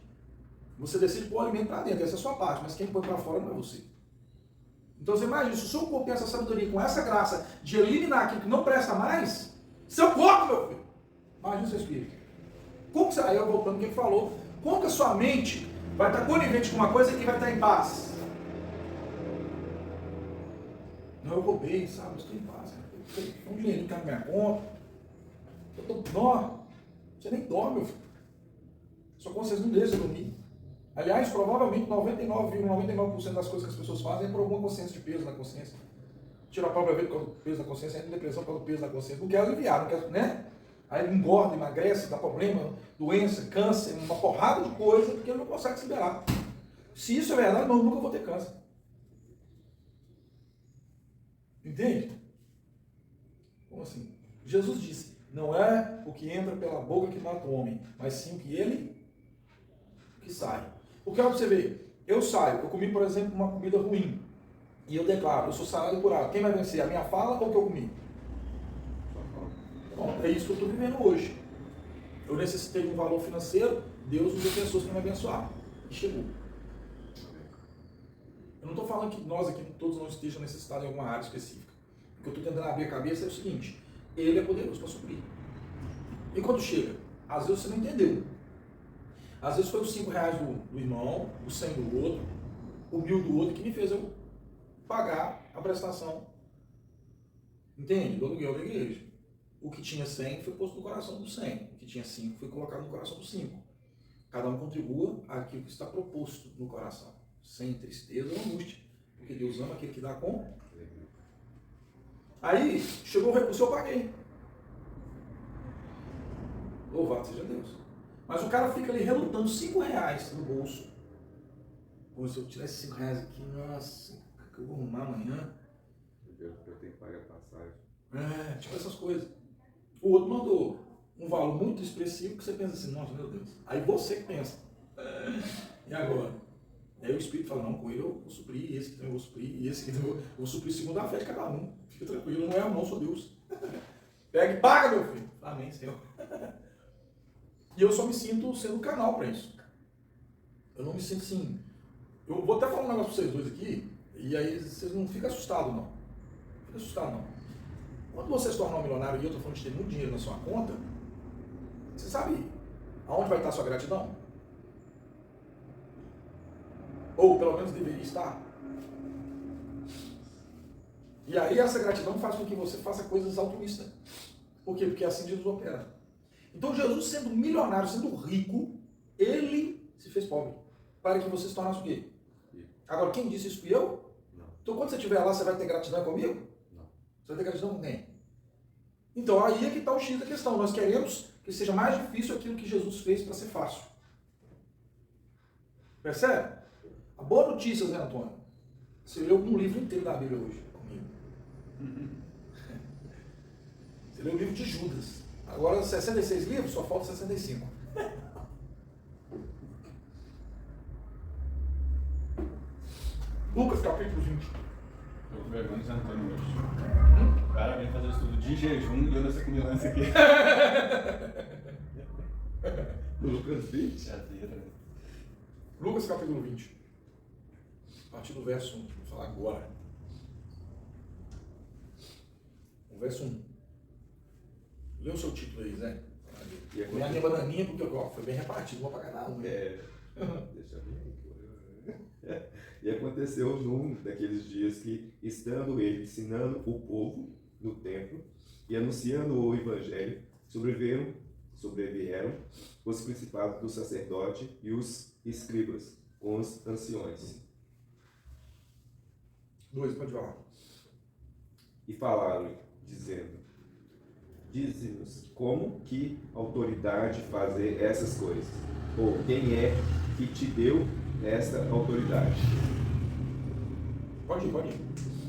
S1: você decide pôr o alimento para dentro, essa é a sua parte, mas quem põe para fora não é você. Então você imagina, se o seu corpo tem essa sabedoria, com essa graça de eliminar aquilo que não presta mais, seu corpo, meu filho, imagina o seu espírito. Como que, aí eu voltando ao que ele falou, como que a sua mente vai estar conivente com uma coisa que vai estar em paz? Não, eu roubei, sabe, eu estou em paz. Tem um dinheirinho que está na minha conta. Eu estou dó. Você nem dorme, meu filho. Sua consciência não deixa dormir. Aliás, provavelmente 99,99% das coisas que as pessoas fazem é por alguma consciência de peso na consciência. Tira a própria vez por causa do peso da consciência, entra em depressão por causa do peso da consciência. Não quer aliviar, não quer, né? Aí ele engorda, emagrece, dá problema, doença, câncer, uma porrada de coisa, porque ele não consegue se liberar. Se isso é verdade, não, eu nunca vou ter câncer. Entende? Como assim? Jesus disse, não é o que entra pela boca que mata o homem, mas sim o que ele que sai. Porque olha pra você ver, eu saio, eu comi, por exemplo, uma comida ruim, e eu declaro, eu sou sarado e curado. Quem vai vencer? A minha fala ou o que eu comi? Bom, é isso que eu estou vivendo hoje. Eu necessitei de um valor financeiro, Deus usou pessoas para me abençoar. E chegou. Eu não estou falando que nós aqui todos não estejam necessitados em alguma área específica. O que eu estou tentando abrir a cabeça é o seguinte, Ele é poderoso para suprir. E quando chega? Às vezes você não entendeu. Às vezes foi os R$5 do irmão, o 100 do outro, o 1.000 do outro, que me fez eu pagar a prestação. Entende? Do aluguel da igreja. O que tinha 100 foi posto no coração do 100. O que tinha 5 foi colocado no coração do 5. Cada um contribua aquilo que está proposto no coração. Sem tristeza ou angústia. Porque Deus ama aquele que dá com. Aí, chegou o recurso, eu paguei. Louvado seja Deus. Mas o cara fica ali relutando R$5 no bolso. Pô, se eu tirar esses R$5 aqui, nossa, o que eu vou arrumar amanhã?
S2: Eu tenho que pagar passagem.
S1: Tipo essas coisas. O outro mandou um valor muito expressivo que você pensa assim, nossa, meu Deus. Aí você que pensa. E agora? Aí o Espírito fala, não, com ele eu vou suprir, esse que também eu vou suprir, e esse que também eu vou suprir segundo a fé de cada um. Fica tranquilo, não é eu não, sou Deus. Pega e paga, meu filho. Amém, Senhor. E eu só me sinto sendo canal para isso. Eu não me sinto assim. Eu vou até falar um negócio para vocês dois aqui, e aí vocês não ficam assustados, não. Não fica assustado, não. Quando você se tornar um milionário, e eu estou falando de ter muito dinheiro na sua conta, você sabe aonde vai estar a sua gratidão? Ou pelo menos deveria estar. E aí essa gratidão faz com que você faça coisas altruístas. Por quê? Porque é assim Jesus opera. Então Jesus, sendo milionário, sendo rico, ele se fez pobre. Para que você se tornasse o quê? Agora, quem disse isso fui eu?
S2: Não.
S1: Então quando você estiver lá, você vai ter gratidão comigo?
S2: Não.
S1: Você vai ter gratidão com quem? Então aí é que está o X da questão. Nós queremos que seja mais difícil aquilo que Jesus fez para ser fácil. Percebe? A boa notícia, Zé Antônio, você leu um livro inteiro da Bíblia hoje comigo. Você leu o livro de Judas. Agora 66 livros, só falta 65. Lucas capítulo 20.
S3: Eu tô vergonha de Antônio hoje. O cara vem fazer estudo de jejum e eu nessa comilança aqui.
S2: Lucas 20.
S3: Chateira.
S1: Lucas capítulo 20. A partir do verso 1. Vou falar agora. O verso 1. Lê o seu título aí, Zé. Põe a minha bananinha, porque ó, foi bem repartido, uma para cada um.
S2: Deixa eu ver. E aconteceu num daqueles dias que, estando ele ensinando o povo no templo e anunciando o evangelho, sobrevieram os principados do sacerdote e os escribas com os anciões.
S1: 2, pode falar.
S2: E falaram, dizendo: dize-nos como que autoridade fazer essas coisas? Ou quem é que te deu esta autoridade?
S1: Pode ir.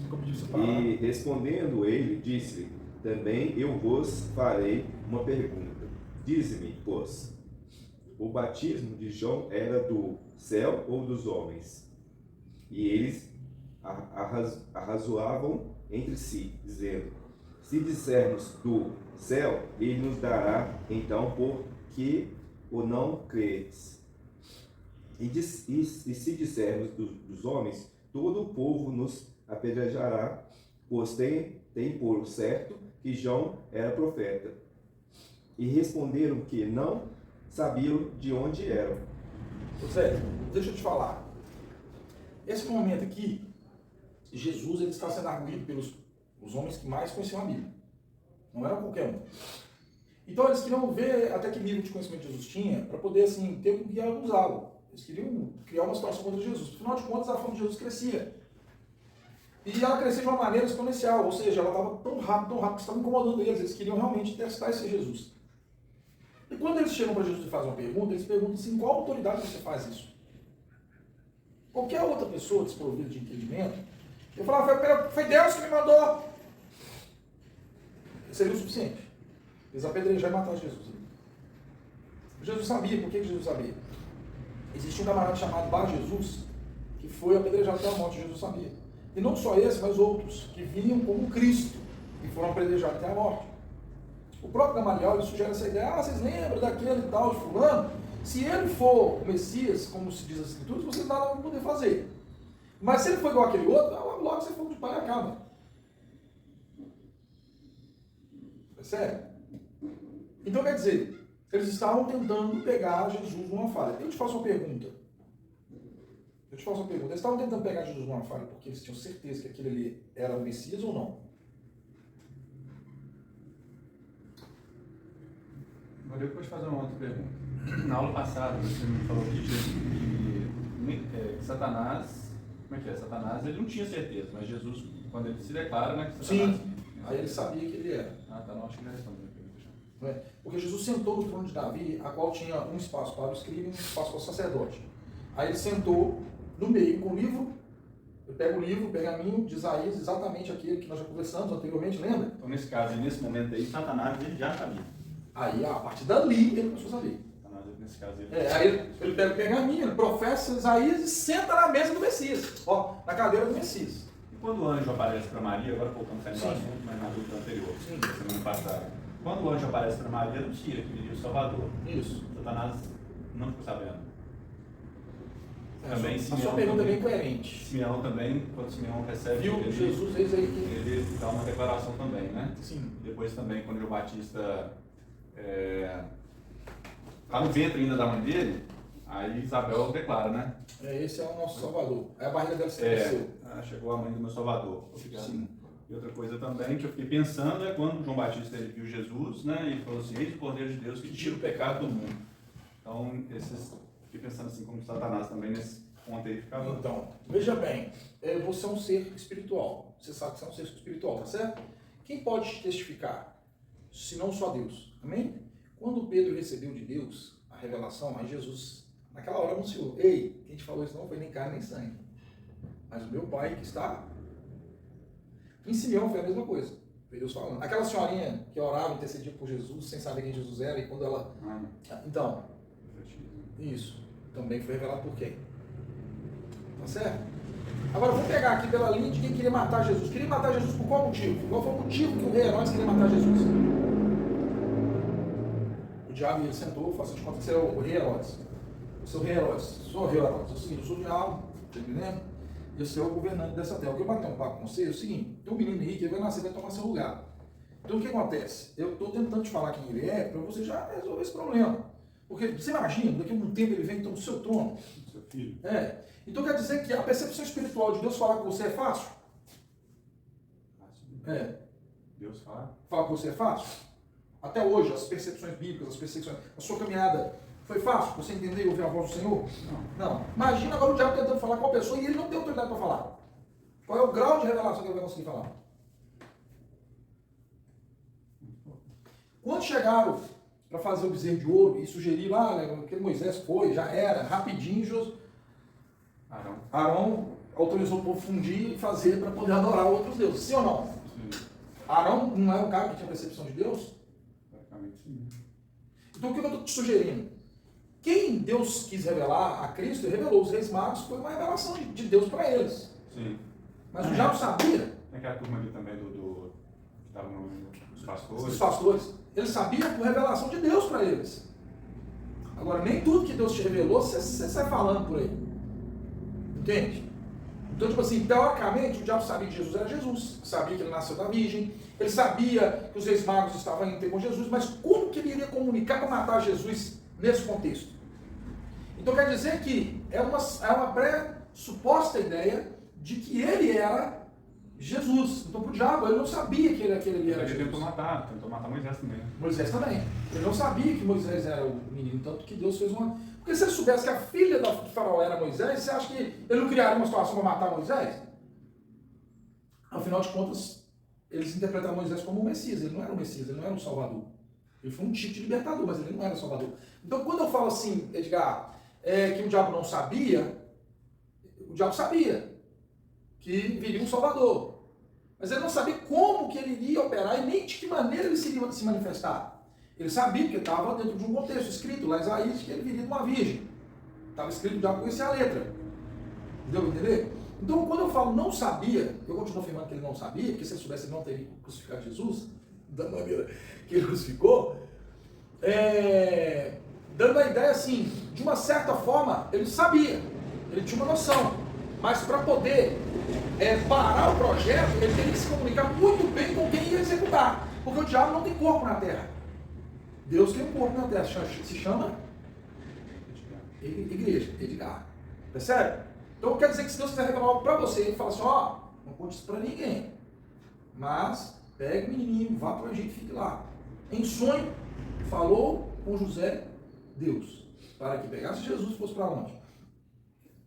S1: Como disse você falar.
S2: E respondendo ele, disse-lhe: também eu vos farei uma pergunta. Dize-me, pois, o batismo de João era do céu ou dos homens? E eles arrazoavam entre si, dizendo: se dissermos do céu, ele nos dará então por que o não credes. E se dissermos dos homens, todo o povo nos apedrejará, pois tem por certo que João era profeta. E responderam que não sabiam de onde eram.
S1: Zé, deixa eu te falar. Esse momento aqui, Jesus ele está sendo arguído pelos os homens que mais conheciam a Bíblia. Não era qualquer um. Então eles queriam ver até que nível de conhecimento Jesus tinha, para poder assim, ter um guia a usá-lo. Eles queriam criar uma situação contra Jesus. Afinal de contas, a fama de Jesus crescia. E ela crescia de uma maneira exponencial, ou seja, ela estava tão rápido, que estava incomodando eles. Eles queriam realmente testar esse Jesus. E quando eles chegam para Jesus e fazem uma pergunta, eles perguntam assim: qual autoridade você faz isso? Qualquer outra pessoa desprovida de entendimento, eu falava: foi Deus que me mandou. Seria o suficiente. Eles apedrejaram e mataram Jesus. Jesus sabia. Por que Jesus sabia? Existia um camarada chamado Bar Jesus, que foi apedrejado até a morte. Jesus sabia. E não só esse, mas outros, que vinham como Cristo, e foram apedrejados até a morte. O próprio Gamaliel ele sugere essa ideia: vocês lembram daquele tal de fulano? Se ele for o Messias, como se diz as Escrituras, vocês nada vão poder fazer. Mas se ele for igual aquele outro, logo você for de pai e acaba. É sério? Então quer dizer, eles estavam tentando pegar Jesus numa falha. Eu te faço uma pergunta. Eles estavam tentando pegar Jesus numa falha porque eles tinham certeza que aquele ali era o Messias ou não?
S3: Agora eu vou te fazer uma outra pergunta. Na aula passada, você me falou que Satanás, como é que é? Satanás, ele não tinha certeza, mas Jesus, quando ele se declara, né, que Satanás...
S1: Sim, aí ele sabia que ele era.
S3: Ah, tá, não, acho que ele respondeu a pergunta já.
S1: Não é? Porque Jesus sentou no trono de Davi, a qual tinha um espaço para o escriba e um espaço para o sacerdote. Aí ele sentou no meio com o livro, eu pego o livro, o pergaminho de Isaías, exatamente aquele que nós já conversamos anteriormente, lembra?
S3: Então, nesse caso, nesse momento aí, Satanás ele já sabia.
S1: Aí, a partir dali, ele começou a saber.
S3: Satanás, nesse caso, ele...
S1: Aí ele pega o pergaminho, ele professa Isaías e senta na mesa do Messias, ó, na cadeira do Messias.
S3: E quando o anjo aparece para Maria, agora voltando saindo do
S1: Sim.
S3: assunto, mas na dúvida anterior,
S1: Sim.
S3: semana passada, quando o anjo aparece para Maria, anuncia que ele é o Salvador.
S1: Isso.
S3: Satanás não ficou sabendo.
S1: Também, a
S3: Simeão
S1: sua pergunta
S3: também,
S1: é bem coerente.
S3: Simeão também, quando Simeão recebe
S1: Viu
S3: ele,
S1: Jesus, eis aí que...
S3: ele dá uma declaração também, né?
S1: Sim.
S3: Depois também, quando João Batista está no ventre ainda da mãe dele, aí Isabel declara, né?
S1: Esse é o nosso Salvador. Aí a barriga dela se cresceu.
S3: Chegou a mãe do meu Salvador.
S1: Sim.
S3: E outra coisa também que eu fiquei pensando é quando João Batista ele viu Jesus, né, e ele falou assim, eis o Cordeiro de Deus que tira o pecado do mundo. Então, fiquei pensando assim como Satanás também nesse ponto aí ficava.
S1: Então, veja bem, você é um ser espiritual. Você sabe que você é um ser espiritual, tá certo? Quem pode te testificar? Se não só Deus. Amém? Quando Pedro recebeu de Deus a revelação, aí Jesus, naquela hora, anunciou: ei, quem te falou isso não foi nem carne nem sangue, mas o meu Pai que está. Em Simeão foi a mesma coisa. Foi Deus falando. Aquela senhorinha que orava e intercedia por Jesus, sem saber quem Jesus era, e quando ela. Então, isso também foi revelado por quem? Tá certo? Agora vamos pegar aqui pela linha de quem queria matar Jesus. Queria matar Jesus por qual motivo? Qual foi o motivo que o rei Herodes queria matar Jesus? O diabo ele sentou, faça de conta que você é o rei Herodes. Eu sou o rei Herodes. Sou o rei Herodes. Eu sou o diabo, tá entendendo? E eu sou o governante dessa terra. O que eu bater um papo com você é o seguinte: tem um menino rico, ele vai nascer, vai tomar seu lugar. Então o que acontece? Eu estou tentando te falar quem ele é para você já resolver esse problema. Porque você imagina, daqui a um tempo ele vem e toma o seu trono.
S3: Seu filho.
S1: Então quer dizer que a percepção espiritual de Deus falar com você é fácil?
S3: Deus fala.
S1: Falar com você é fácil? Até hoje, as percepções bíblicas, as percepções, a sua caminhada foi fácil? Você entender e ouvir a voz do Senhor? Não. Imagina agora o diabo tentando falar com a pessoa e ele não tem autoridade para falar. Qual é o grau de revelação que ele vai conseguir falar? Quando chegaram para fazer o bezerro de ouro e sugeriram, aquele Moisés foi, já era, rapidinho, Arão autorizou o povo fundir e fazer para poder adorar outros deuses. Sim ou não?
S3: Sim.
S1: Arão não é um cara que tinha percepção de Deus?
S3: Praticamente sim.
S1: Então o que eu estou te sugerindo? Quem Deus quis revelar a Cristo, ele revelou os reis magos, foi uma revelação de Deus para eles.
S3: Sim.
S1: Mas o diabo sabia.
S3: Tem aquela turma ali também que estava nos pastores.
S1: Os pastores. Ele sabia por revelação de Deus para eles. Agora, nem tudo que Deus te revelou, você sai falando por aí. Entende? Então, tipo assim, teoricamente, o diabo sabia que Jesus era Jesus, sabia que ele nasceu da virgem, ele sabia que os reis magos estavam indo ter com Jesus, mas como que ele iria comunicar para matar Jesus nesse contexto? Então quer dizer que é uma pré-suposta ideia de que ele era Jesus. Então para o diabo, ele não sabia que ele era Jesus.
S3: Ele tentou matar Moisés também.
S1: Moisés também. Ele não sabia que Moisés era o menino, tanto que Deus fez uma... Porque se ele soubesse que a filha do faraó era Moisés, você acha que ele não criaria uma situação para matar Moisés? Afinal de contas, eles interpretaram Moisés como o Messias. Ele não era o Messias, ele não era o Salvador. Ele foi um tipo de libertador, mas ele não era o Salvador. Então quando eu falo assim, Edgar, que o diabo não sabia, o diabo sabia que viria um Salvador. Mas ele não sabia como que ele iria operar e nem de que maneira ele se iria se manifestar. Ele sabia que estava dentro de um contexto escrito lá em Isaías que ele viria de uma virgem. Estava escrito, o diabo conhecia a letra. Deu para entender? Então, quando eu falo não sabia, eu continuo afirmando que ele não sabia, porque se ele soubesse ele não teria crucificado Jesus, da maneira que ele crucificou, dando a ideia assim, de uma certa forma, ele sabia, ele tinha uma noção, mas para poder parar o projeto, ele teria que se comunicar muito bem com quem ia executar, porque o diabo não tem corpo na terra. Deus tem um corpo na terra, se chama igreja, Edgar. Percebe? Então quer dizer que se Deus quiser revelar algo para você, ele fala assim, não conte isso para ninguém, mas pegue o menininho, vá para o Egito e fique lá. Em sonho, falou com José, Deus, para que pegasse Jesus e fosse para onde?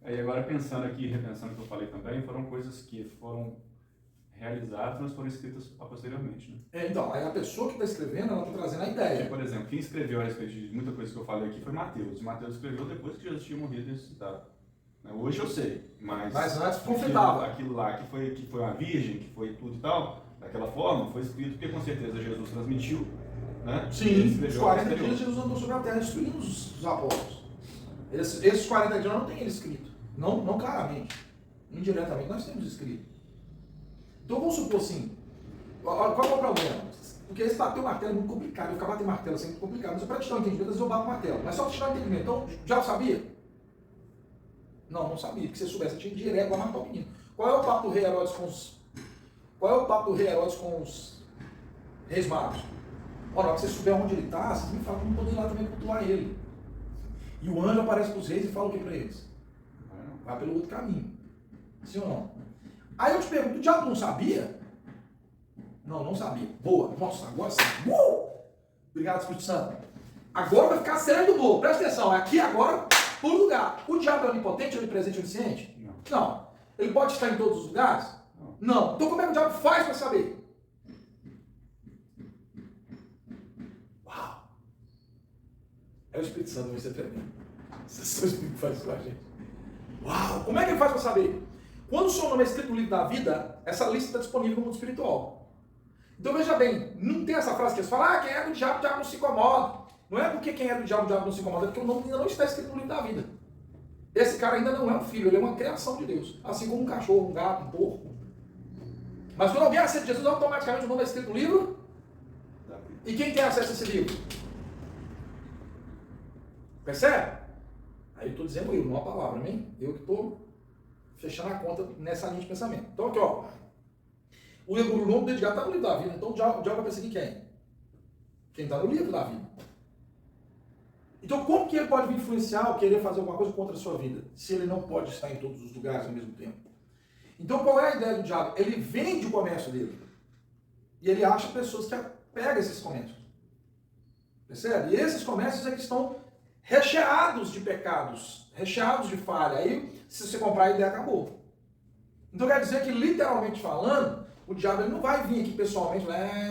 S3: E agora pensando aqui, repensando o que eu falei também, foram coisas que foram realizadas, mas foram escritas posteriormente, né?
S1: Então, aí a pessoa que está escrevendo, ela está trazendo a ideia.
S3: Porque, por exemplo, quem escreveu a respeito de muita coisa que eu falei aqui foi Mateus. E Mateus escreveu depois que Jesus tinha morrido e ressuscitado. Hoje eu sei, mas
S1: antes conflitava.
S3: Aquilo lá que foi uma virgem, que foi tudo e tal, daquela forma, foi escrito porque com certeza Jesus transmitiu, né?
S1: Sim, os 40 dias Jesus andou sobre a terra destruindo os apóstolos. Esses 40 dias não tem ele escrito. Não claramente. Indiretamente nós temos escrito. Então vamos supor assim, qual é o problema? Porque esse bater o martelo é muito complicado, eu ficar batendo martelo assim é muito complicado, mas para te dar um entendimento, às vezes eu bato o martelo, mas só para te dar um entendimento. Então, já sabia? Não sabia, porque se você soubesse, você tinha que ir direto lá matar o menino. Qual é o papo do rei Herodes com os reis magos? Na hora que você souber onde ele está, você me fala que não poder ir lá também cultuar ele. E o anjo aparece para os reis e fala o que para eles? Vai pelo outro caminho. Sim ou não? Aí eu te pergunto, o diabo não sabia? Não, não sabia. Boa. Nossa, agora sim. Obrigado, Espírito Santo. Agora vai ficar certo do bolo. Presta atenção. Aqui agora, por lugar. O diabo é onipotente, onipresente, onisciente? Não. Ele pode estar em todos os lugares? Não. Então como é que o diabo faz para saber? Uau. É o Espírito Santo, você tremendo. Esse é o Espírito que faz isso com a gente. Uau. Como é que ele faz para saber? Quando o seu nome é escrito no livro da vida, essa lista está disponível no mundo espiritual. Então veja bem, não tem essa frase que eles falam, quem é do diabo, o diabo não se incomoda. Não é porque quem é do diabo, o diabo não se incomoda, é porque o nome ainda não está escrito no livro da vida. Esse cara ainda não é um filho, ele é uma criação de Deus. Assim como um cachorro, um gato, um porco. Mas quando alguém aceita Jesus, automaticamente o nome é escrito no livro. E quem tem acesso a esse livro? Percebe? Aí eu estou dizendo eu, não a palavra, amém? Eu que estou fechando a conta nessa linha de pensamento. Então aqui, ó. O nome dele está no livro da vida. Então o diabo vai perseguir quem? Quem está no livro da vida. Então como que ele pode vir influenciar ou querer fazer alguma coisa contra a sua vida? Se ele não pode estar em todos os lugares ao mesmo tempo. Então qual é a ideia do diabo? Ele vende o comércio dele. E ele acha pessoas que pegam esses comércios. Percebe? E esses comércios é que estão recheados de pecados, recheados de falha. Aí, se você comprar a ideia, acabou. Então quer dizer que, literalmente falando, o diabo ele não vai vir aqui pessoalmente,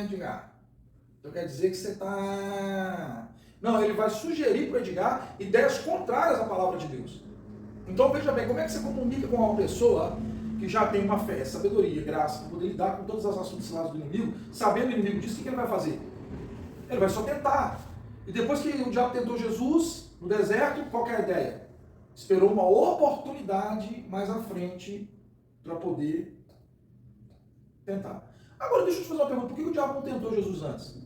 S1: Edgar. Então quer dizer que você está... Não, ele vai sugerir para o Edgar ideias contrárias à palavra de Deus. Então veja bem, como é que você comunica com uma pessoa que já tem uma fé, sabedoria, graça, para poder lidar com todas as ações ciladas do inimigo, sabendo o inimigo disso, o que ele vai fazer? Ele vai só tentar. E depois que o diabo tentou Jesus no deserto, qual que é a ideia? Esperou uma oportunidade mais à frente para poder tentar. Agora deixa eu te fazer uma pergunta, por que o diabo não tentou Jesus antes?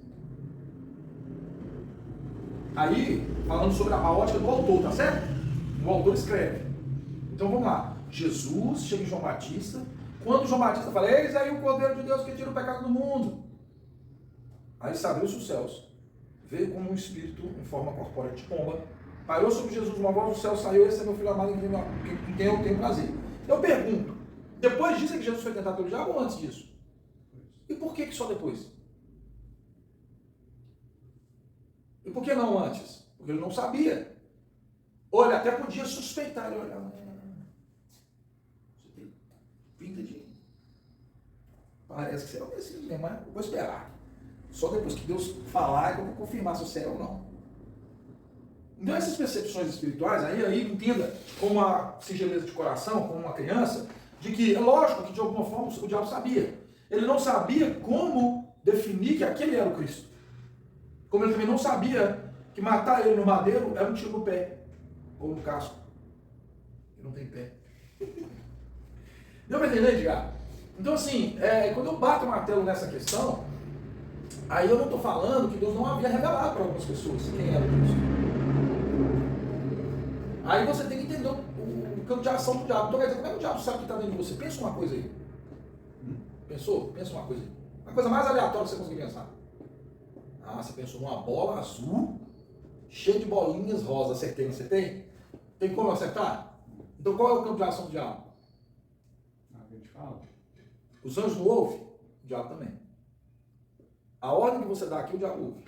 S1: Aí, falando sobre a ótica do autor, tá certo? O autor escreve. Então vamos lá. Jesus chega em João Batista. Quando João Batista fala, eis aí o Cordeiro de Deus que tira o pecado do mundo. Aí se abriu-se os céus. Veio como um espírito em forma corpórea de pomba. Parou sobre Jesus uma voz do céu, saiu, esse é meu filho amado em quem eu tenho prazer. Eu pergunto, depois disso é que Jesus foi tentado pelo diabo ou antes disso? E por que só depois? E por que não antes? Porque ele não sabia. Ou ele até podia suspeitar. Ele olhava, você tem pinta de... Parece que você é o Messias mesmo, mas eu vou esperar. Só depois que Deus falar é que eu vou confirmar se você é ou não. Então essas percepções espirituais, aí entenda com uma singeleza de coração, como uma criança, de que é lógico que de alguma forma o diabo sabia. Ele não sabia como definir que aquele era o Cristo. Como ele também não sabia que matar ele no madeiro era um tiro no pé, ou no casco. Ele não tem pé. Deu para entender, Edgar? Então assim, quando eu bato o martelo nessa questão, aí eu não estou falando que Deus não havia revelado para algumas pessoas quem era o Cristo. Aí você tem que entender o campo de ação do diabo. Então quer dizer, como é que o diabo sabe que está dentro de você? Pensa uma coisa aí. Pensou? Pensa uma coisa aí. A coisa mais aleatória que você conseguir pensar. Ah, você pensou numa bola azul, cheia de bolinhas rosas. Acertei, você tem? Tem como acertar? Então qual é o campo de ação do diabo?
S3: A gente fala.
S1: Os anjos não ouvem? O diabo também. A ordem que você dá aqui, o diabo ouve.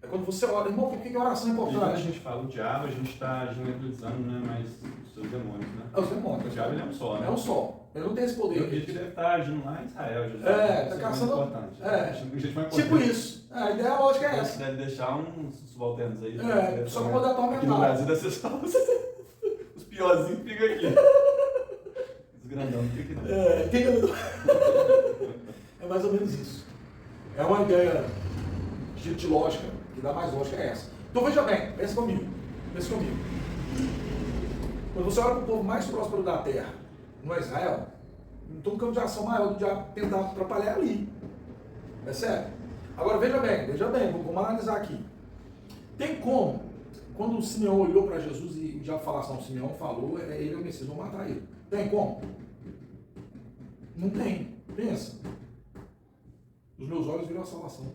S1: É quando você ora, irmão, por que oração é importante?
S3: E quando a gente fala o diabo, a gente está generalizando, né, mas os seus demônios, né?
S1: É os demônios.
S3: O diabo ele é um só, né?
S1: É um só. Ele não tem esse poder.
S3: Eu acredito que ele deve estar agindo lá em Israel. Já
S1: tá caçando.
S3: Importante.
S1: Tipo isso. A ideia lógica é essa.
S3: Você deve deixar uns subalternos aí.
S1: Só para poder atormentar.
S3: Aqui no Brasil deve ser só os piorzinhos que ficam aqui. Os grandão não ficam aqui.
S1: Entendeu? É mais ou menos isso. É uma ideia de lógica, que dá mais lógica é essa. Então veja bem, pensa comigo. Quando você olha para o povo mais próspero da terra, não é Israel, então o campo de ação maior do diabo tentar atrapalhar ali. Percebe? Agora veja bem, vamos analisar aqui. Tem como, quando o Simeão olhou para Jesus e o diabo falasse, não, o Simeão falou, ele é o Messias, vão matar ele. Tem como? Não tem. Pensa. Os meus olhos viram a salvação.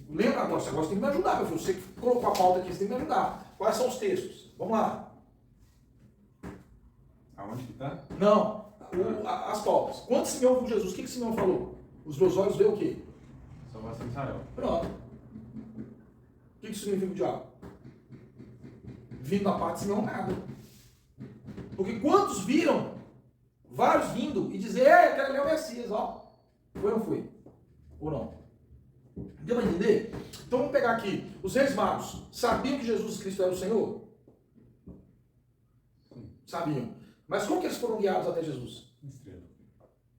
S1: Lembra agora, você agora tem que me ajudar, meu filho. Você que colocou a pauta aqui, você tem que me ajudar. Quais são os textos? Vamos lá.
S3: Aonde que está?
S1: Não. as palpas. Quando Simeão viu Jesus, o que Simeão falou? Os meus olhos veem o quê?
S3: Salvação de Israel.
S1: Pronto. O que significa o diabo? Vindo da parte de Simeão, nada. Porque quantos viram, vários vindo e dizer, aquele ali é o Messias, ó. Foi ou não foi? Ou não? Deu para entender? Então vamos pegar aqui. Os reis magos sabiam que Jesus Cristo era o Senhor? Sabiam. Mas como que eles foram guiados até Jesus?
S3: Estrela.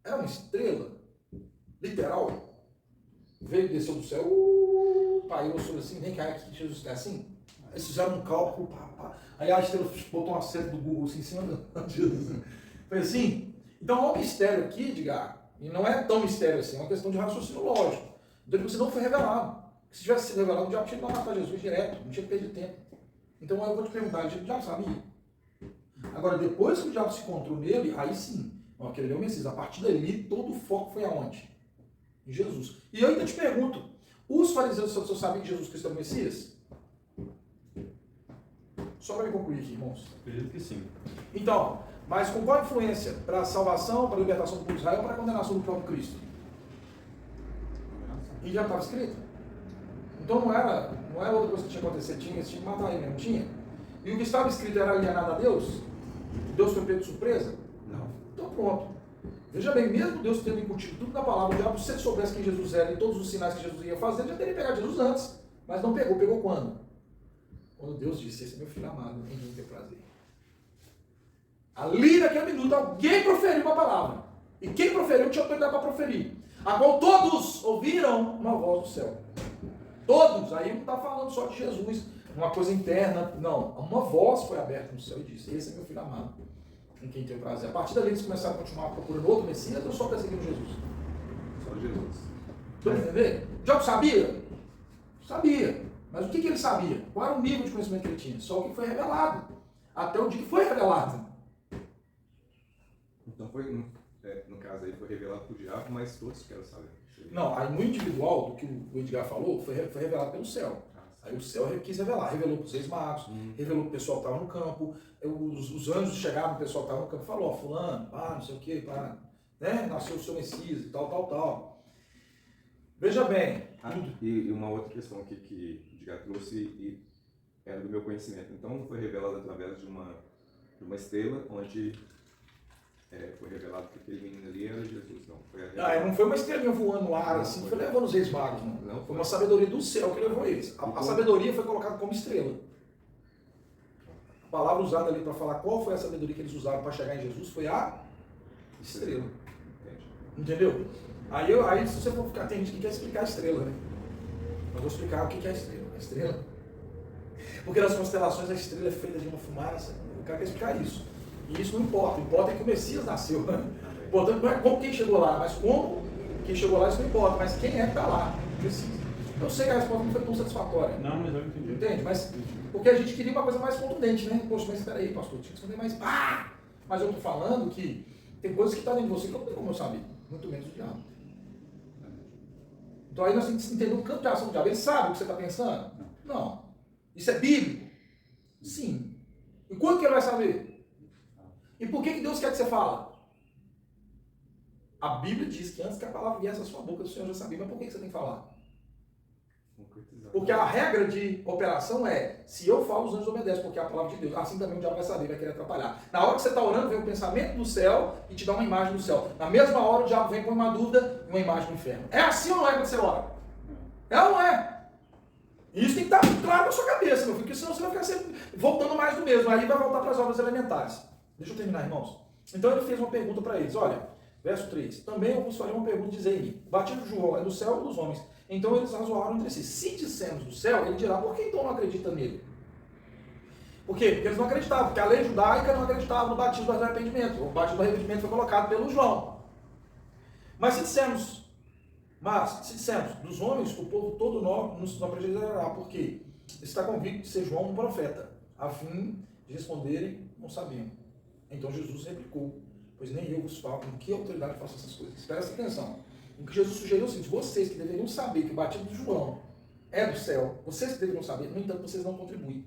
S1: Era uma estrela. Literal. Veio, desceu do céu. Pairou sobre assim. Vem cá que Jesus é assim. Eles fizeram um cálculo. Aí a estrela botou um acento do Google assim, em cima de Jesus. Foi assim. Então há um mistério aqui, Edgar. E não é tão mistério assim. É uma questão de raciocínio lógico. Então você não foi revelado. Se tivesse sido revelado, o diabo tinha que matar Jesus direto. Não tinha que perder tempo. Então eu vou te perguntar, o diabo sabia? Agora, depois que o diabo se encontrou nele, aí sim, aquele é o Messias. A partir dali, todo o foco foi aonde? Em Jesus. E eu ainda te pergunto, os fariseus só sabiam que Jesus Cristo era o Messias? Só para me concluir aqui, irmãos.
S3: Acredito que sim.
S1: Então, mas com qual influência? Para a salvação, para a libertação do povo de Israel, para a condenação do próprio Cristo? E já estava escrito. Então não era outra coisa que tinha que acontecer, tinha que matar ele mesmo, tinha. E o que estava escrito era alienado a Deus? Deus foi pego de surpresa?
S2: Não.
S1: Então pronto. Veja bem, mesmo Deus tendo incutido tudo na palavra, o diabo, se ele soubesse quem Jesus era e todos os sinais que Jesus ia fazer, ele já teria pegado Jesus antes. Mas não pegou. Pegou quando? Quando Deus disse, esse é meu filho amado, em quem tem prazer. Ali naquele minuto, alguém proferiu uma palavra. E quem proferiu tinha autoridade para proferir. A qual todos ouviram uma voz do céu. Todos. Aí não está falando só de Jesus, uma coisa interna. Não. Uma voz foi aberta no céu e disse, esse é meu filho amado, em quem tem prazer. A partir dali eles começaram a continuar procurando outro Messias ou só perseguindo Jesus?
S2: Só Jesus.
S1: Estão entendendo? O diabo sabia? Sabia. Mas o que ele sabia? Qual era o nível de conhecimento que ele tinha? Só o que foi revelado. Até o dia que foi revelado.
S2: Então foi, no caso aí, foi revelado para o diabo, mas todos querem saber.
S1: Não, aí no individual, do que o Edgar falou, foi revelado pelo céu. Aí o céu quis revelar, revelou para os reis magos, revelou para o pessoal que estava no campo, os anjos chegaram, o pessoal que estava no campo falou, ó, fulano, pá, não sei o que, pá, né? Nasceu o seu Messias e tal. Veja bem.
S2: E uma outra questão aqui que o Edgar trouxe e era do meu conhecimento. Então não foi revelado através de uma estrela, onde foi revelado que aquele menino ali era Jesus, não.
S1: Não foi uma estrelinha voando no ar, assim, foi levando os reis magos, não. Foi uma sabedoria do céu que levou eles. A sabedoria foi colocada como estrela. A palavra usada ali para falar qual foi a sabedoria que eles usaram para chegar em Jesus foi a estrela. Entendeu? Aí se você for ficar, tem gente que quer explicar a estrela, né? Eu vou explicar o que é a estrela. A estrela. Porque nas constelações a estrela é feita de uma fumaça. O cara quer explicar isso. E isso não importa. O que importa é que o Messias nasceu. Né? Portanto, não é como quem chegou lá, mas como quem chegou lá, isso não importa. Mas quem é que está lá? Precisa. Eu sei que a resposta não foi tão satisfatória.
S3: Não, mas eu entendi.
S1: Entende? Mas porque a gente queria uma coisa mais contundente, né? Poxa, mas espera aí, pastor, tinha que responder mais. Mas eu estou falando que tem coisas que estão dentro de você que eu não tenho como eu saber. Muito menos o diabo. Então aí nós temos que entender o campo de ação do diabo. Ele sabe o que você está pensando? Não. Isso é bíblico? Sim. E quando que ele vai saber? E por que Deus quer que você fale? A Bíblia diz que antes que a palavra viesse à sua boca, o Senhor já sabia. Mas por que você tem que falar? Porque a regra de operação é, se eu falo, os anjos obedecem, porque é a palavra de Deus. Assim também o diabo vai saber, vai querer atrapalhar. Na hora que você está orando, vem o pensamento do céu e te dá uma imagem do céu. Na mesma hora, o diabo vem com uma dúvida e uma imagem do inferno. É assim ou não é quando você ora? É ou não é? E isso tem que estar claro na sua cabeça, meu filho, porque senão você vai ficar sempre voltando mais do mesmo. Aí vai voltar para as obras elementares. Deixa eu terminar, irmãos. Então ele fez uma pergunta para eles. Olha, verso 3. Também eu vos farei uma pergunta, dizendo-lhe, o batismo de João é do céu ou dos homens? Então eles razoaram entre si. Se dissermos do céu, ele dirá, por que então não acredita nele? Por quê? Porque eles não acreditavam, porque a lei judaica não acreditava no batismo do arrependimento. O batismo do arrependimento foi colocado pelo João. Mas se dissermos dos homens, o povo todo nos acreditará. Por quê? Está convicto de ser João um profeta, a fim de responderem, não sabiam. Então Jesus replicou, pois nem eu vos falo, com que autoridade faço essas coisas. Presta atenção. O que Jesus sugeriu é o seguinte, vocês que deveriam saber que o batismo de João é do céu, vocês que deveriam saber, no entanto, vocês não contribuem.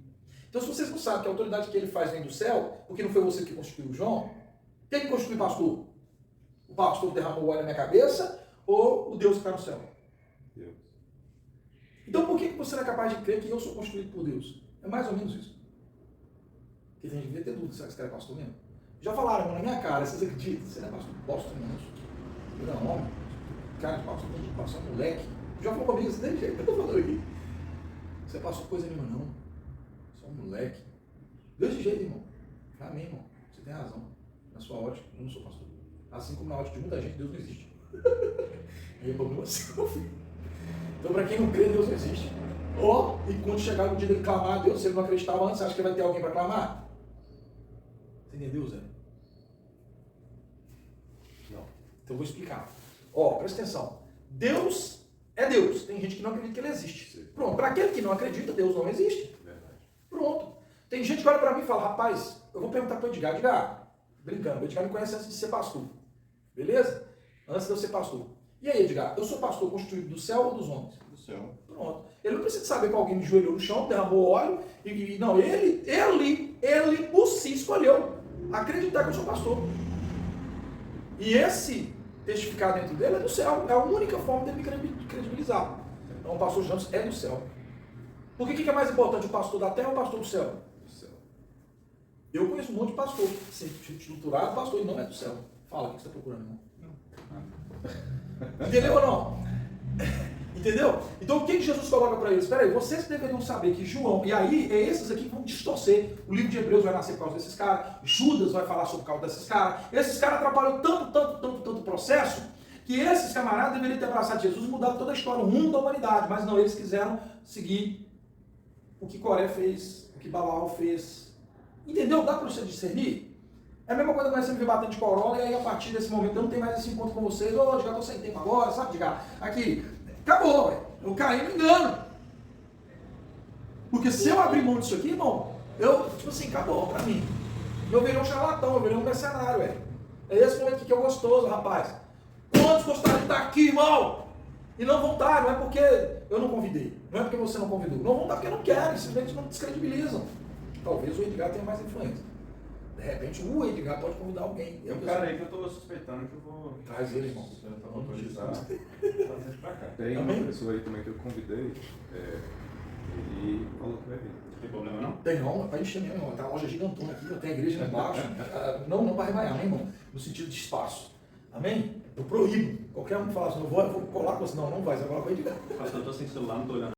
S1: Então, se vocês não sabem que a autoridade que ele faz vem do céu, porque não foi você que constituiu João, quem que constitui pastor? O pastor derramou o óleo na minha cabeça ou o Deus que está no céu?
S2: Deus.
S1: Então por que você não é capaz de crer que eu sou constituído por Deus? É mais ou menos isso. Porque tem gente que devia ter dúvida, será que esse cara é pastor mesmo? Já falaram, irmão, na minha cara, vocês acreditam? Você não é pastor? Bosta, não. Eu não, homem. Cara, pastor moleque. Já falou comigo assim, desse jeito, eu tô falando aqui. Você passou coisa nenhuma, não. Só um moleque. Desse jeito, irmão. Amém, irmão. Você tem razão. Na sua ótica, eu não sou pastor. Assim como na ótica de muita gente, Deus não existe. Aí o problema é assim, meu filho. Então, para quem não crê, Deus não existe. E quando chegar o dia dele clamar a Deus, se ele não acreditava antes, você acha que vai ter alguém para clamar? Você entendeu, Zé? Não. Então eu vou explicar. Presta atenção. Deus é Deus. Tem gente que não acredita que ele existe. Pronto. Para aquele que não acredita, Deus não existe.
S2: Verdade.
S1: Pronto. Tem gente que olha para mim e fala, rapaz, eu vou perguntar para o Edgar. Brincando, o Edgar me conhece antes de ser pastor. Beleza? Antes de eu ser pastor. E aí, Edgar, eu sou pastor constituído do céu ou dos homens?
S3: Do céu.
S1: Pronto. Ele não precisa saber que alguém me joelhou no chão, derramou óleo, não, ele por si escolheu acreditar que eu sou pastor. E esse testificar dentro dele é do céu. É a única forma de me credibilizar. Então o pastor Jantos é do céu. Por que é mais importante, o pastor da terra ou o pastor do céu?
S2: Do céu.
S1: Eu conheço um monte de pastor, estruturado, pastor, e não é do céu. Fala, o que você está procurando, irmão? Entendeu ou não? Entendeu? Então o que Jesus coloca para eles? Espera aí, vocês deveriam saber que João, e aí é esses aqui que vão distorcer. O livro de Hebreus vai nascer por causa desses caras, Judas vai falar sobre causa desses caras. Esses caras atrapalham tanto o processo, que esses camaradas deveriam ter abraçado Jesus e mudado toda a história, o rumo da humanidade. Mas não, eles quiseram seguir o que Coré fez, o que Balaal fez. Entendeu? Dá para você discernir? É a mesma coisa quando você me vê batendo de Corolla, e aí a partir desse momento eu não tenho mais esse encontro com vocês. Edgar, estou sem tempo agora, sabe, Edgar? Aqui, acabou, velho. Eu caí no engano. Porque se eu abrir mão disso aqui, irmão, acabou pra mim. Eu virei um charlatão, eu virei um mercenário, velho. É esse momento que é gostoso, rapaz. Quantos gostariam de estar aqui, irmão? E não vão estar, não é porque eu não convidei, não é porque você não convidou. Não vão estar porque não querem, simplesmente não descredibilizam. Talvez o Edgar tenha mais influência. De repente, o Edgar pode convidar alguém.
S3: É um cara aí que eu estou suspeitando que eu vou...
S1: Traz ele, irmão.
S3: Se eu estou autorizado, trazer pra cá.
S2: Tem uma pessoa aí também que eu convidei, ele falou que vai vir.
S3: Tem problema não?
S1: Tem não, vai encher mesmo, irmão. Tem uma loja gigantona aqui, tem a igreja lá embaixo. Não vai arrebanhar, né, irmão? No sentido de espaço. Amém? Eu proíbo. Qualquer um que fala assim, eu vou colar com você. Não vai, você vai colar com o Edgar.
S3: Pastor, eu estou sem celular, não estou olhando.